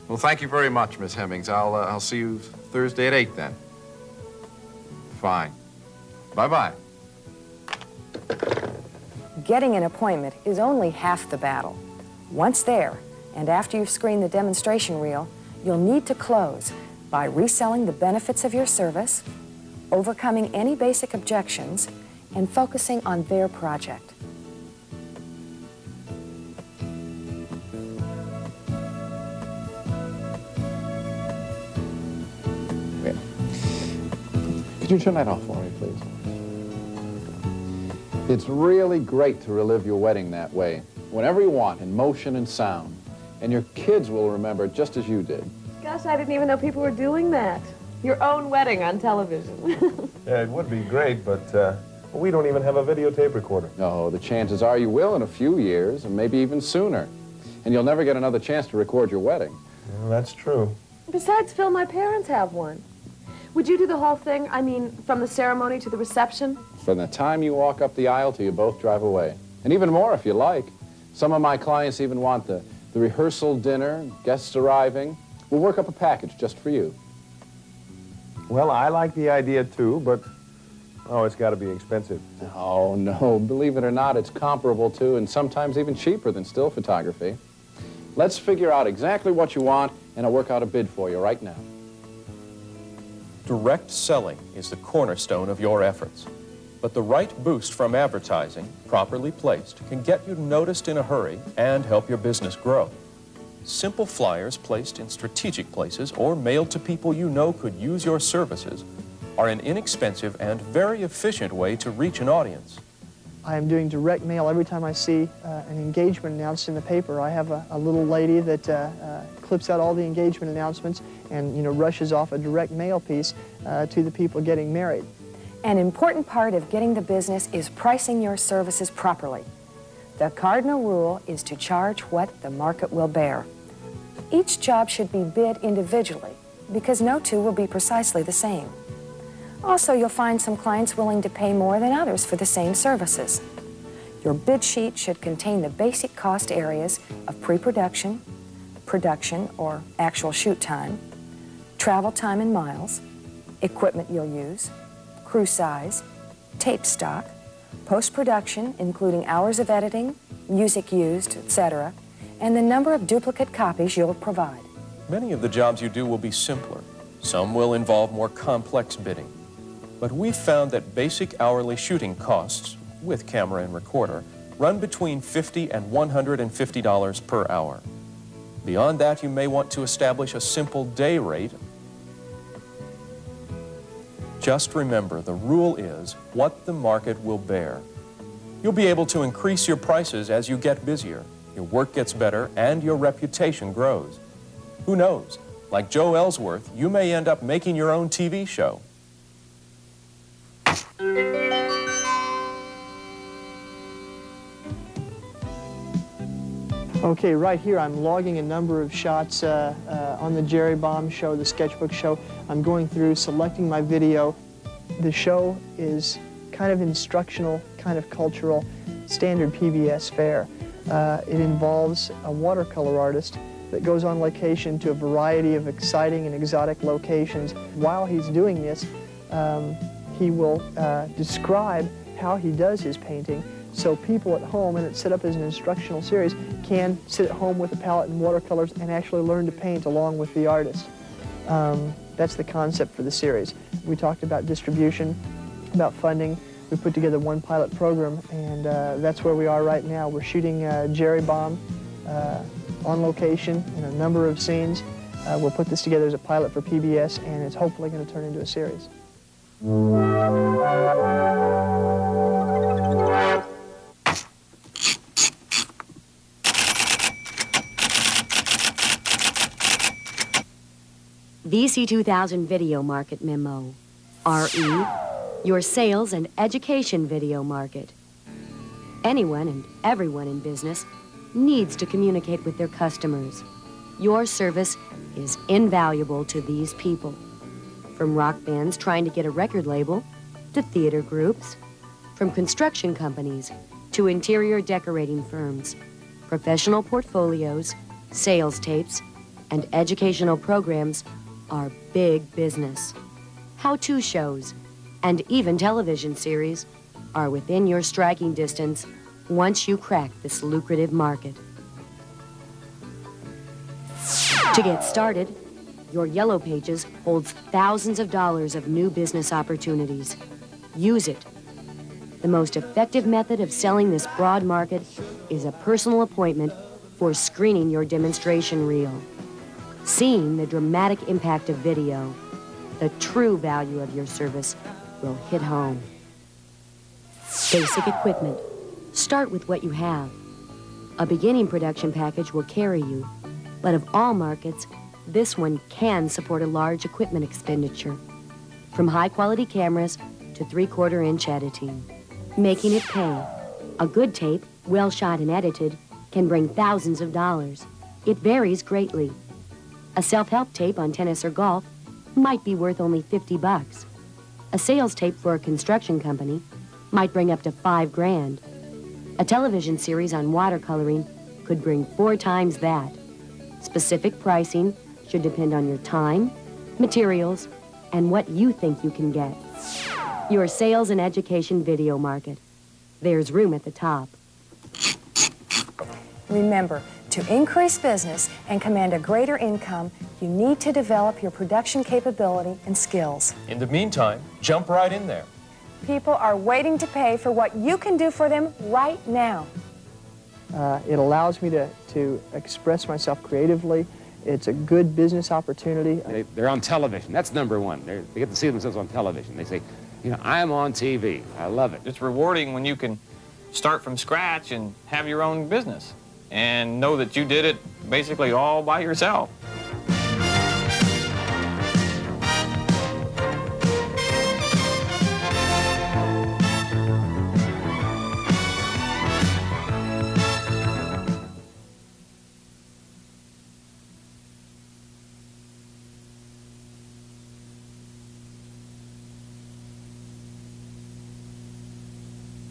Well, thank you very much, Miss Hemmings. I'll see you Thursday at 8 then. Fine. Bye-bye. Getting an appointment is only half the battle. Once there, and after you've screened the demonstration reel, you'll need to close by reselling the benefits of your service, overcoming any basic objections, and focusing on their project. Could you turn that off for me, please? It's really great to relive your wedding that way, whenever you want, in motion and sound. And your kids will remember it just as you did. Gosh, I didn't even know people were doing that. Your own wedding on television. Yeah, it would be great, but we don't even have a videotape recorder. No, the chances are you will in a few years, and maybe even sooner. And you'll never get another chance to record your wedding. Well, that's true. Besides, Phil, my parents have one. Would you do the whole thing? I mean, from the ceremony to the reception? From the time you walk up the aisle till you both drive away. And even more if you like. Some of my clients even want the rehearsal dinner, guests arriving. We'll work up a package just for you. Well, I like the idea too, but, oh, it's got to be expensive. Oh, no. Believe it or not, it's comparable to and sometimes even cheaper than still photography. Let's figure out exactly what you want, and I'll work out a bid for you right now. Direct selling is the cornerstone of your efforts. But the right boost from advertising, properly placed, can get you noticed in a hurry and help your business grow. Simple flyers placed in strategic places or mailed to people you know could use your services are an inexpensive and very efficient way to reach an audience. I am doing direct mail every time I see an engagement announced in the paper. I have a little lady that clips out all the engagement announcements and rushes off a direct mail piece to the people getting married. An important part of getting the business is pricing your services properly. The cardinal rule is to charge what the market will bear. Each job should be bid individually because no two will be precisely the same. Also, you'll find some clients willing to pay more than others for the same services. Your bid sheet should contain the basic cost areas of pre-production, production or actual shoot time, travel time in miles, equipment you'll use, crew size, tape stock, post-production, including hours of editing, music used, etc., and the number of duplicate copies you'll provide. Many of the jobs you do will be simpler. Some will involve more complex bidding. But we've found that basic hourly shooting costs, with camera and recorder, run between $50 and $150 per hour. Beyond that, you may want to establish a simple day rate. Just remember, the rule is what the market will bear. You'll be able to increase your prices as you get busier, your work gets better, and your reputation grows. Who knows? Like Joe Ellsworth, you may end up making your own TV show. Okay, right here I'm logging a number of shots on the Jerry Bomb show, the sketchbook show. I'm going through, selecting my video. The show is kind of instructional, kind of cultural, standard PBS fare. It involves a watercolor artist that goes on location to a variety of exciting and exotic locations. While he's doing this, he will describe how he does his painting so people at home, and it's set up as an instructional series, can sit at home with a palette and watercolors and actually learn to paint along with the artist. That's the concept for the series. We talked about distribution, about funding. We put together one pilot program, and that's where we are right now. We're shooting Jerry Bomb on location in a number of scenes. We'll put this together as a pilot for PBS, and it's hopefully going to turn into a series. VC 2000 Video Market Memo. RE, your sales and education video market. Anyone and everyone in business needs to communicate with their customers. Your service is invaluable to these people. From rock bands trying to get a record label, to theater groups, from construction companies to interior decorating firms, professional portfolios, sales tapes, and educational programs are big business. How-to shows and even television series are within your striking distance once you crack this lucrative market. To get started, your Yellow Pages holds thousands of dollars of new business opportunities. Use it. The most effective method of selling this broad market is a personal appointment for screening your demonstration reel. Seeing the dramatic impact of video, the true value of your service will hit home. Basic equipment. Start with what you have. A beginning production package will carry you, but of all markets, this one can support a large equipment expenditure. From high-quality cameras to 3/4-inch editing. Making it pay. A good tape, well shot and edited, can bring thousands of dollars. It varies greatly. A self-help tape on tennis or golf might be worth only $50. A sales tape for a construction company might bring up to $5 grand. A television series on watercoloring could bring 4 times that. Specific pricing should depend on your time, materials, and what you think you can get. Your sales and education video market. There's room at the top. Remember, To increase business and command a greater income, you need to develop your production capability and skills. In the meantime, jump right in there. People are waiting to pay for what you can do for them right now. It allows me to express myself creatively. It's a good business opportunity. They're on television. That's number one. They get to see themselves on television. They say, you know, I'm on TV. I love it. It's rewarding when you can start from scratch and have your own business and know that you did it basically all by yourself.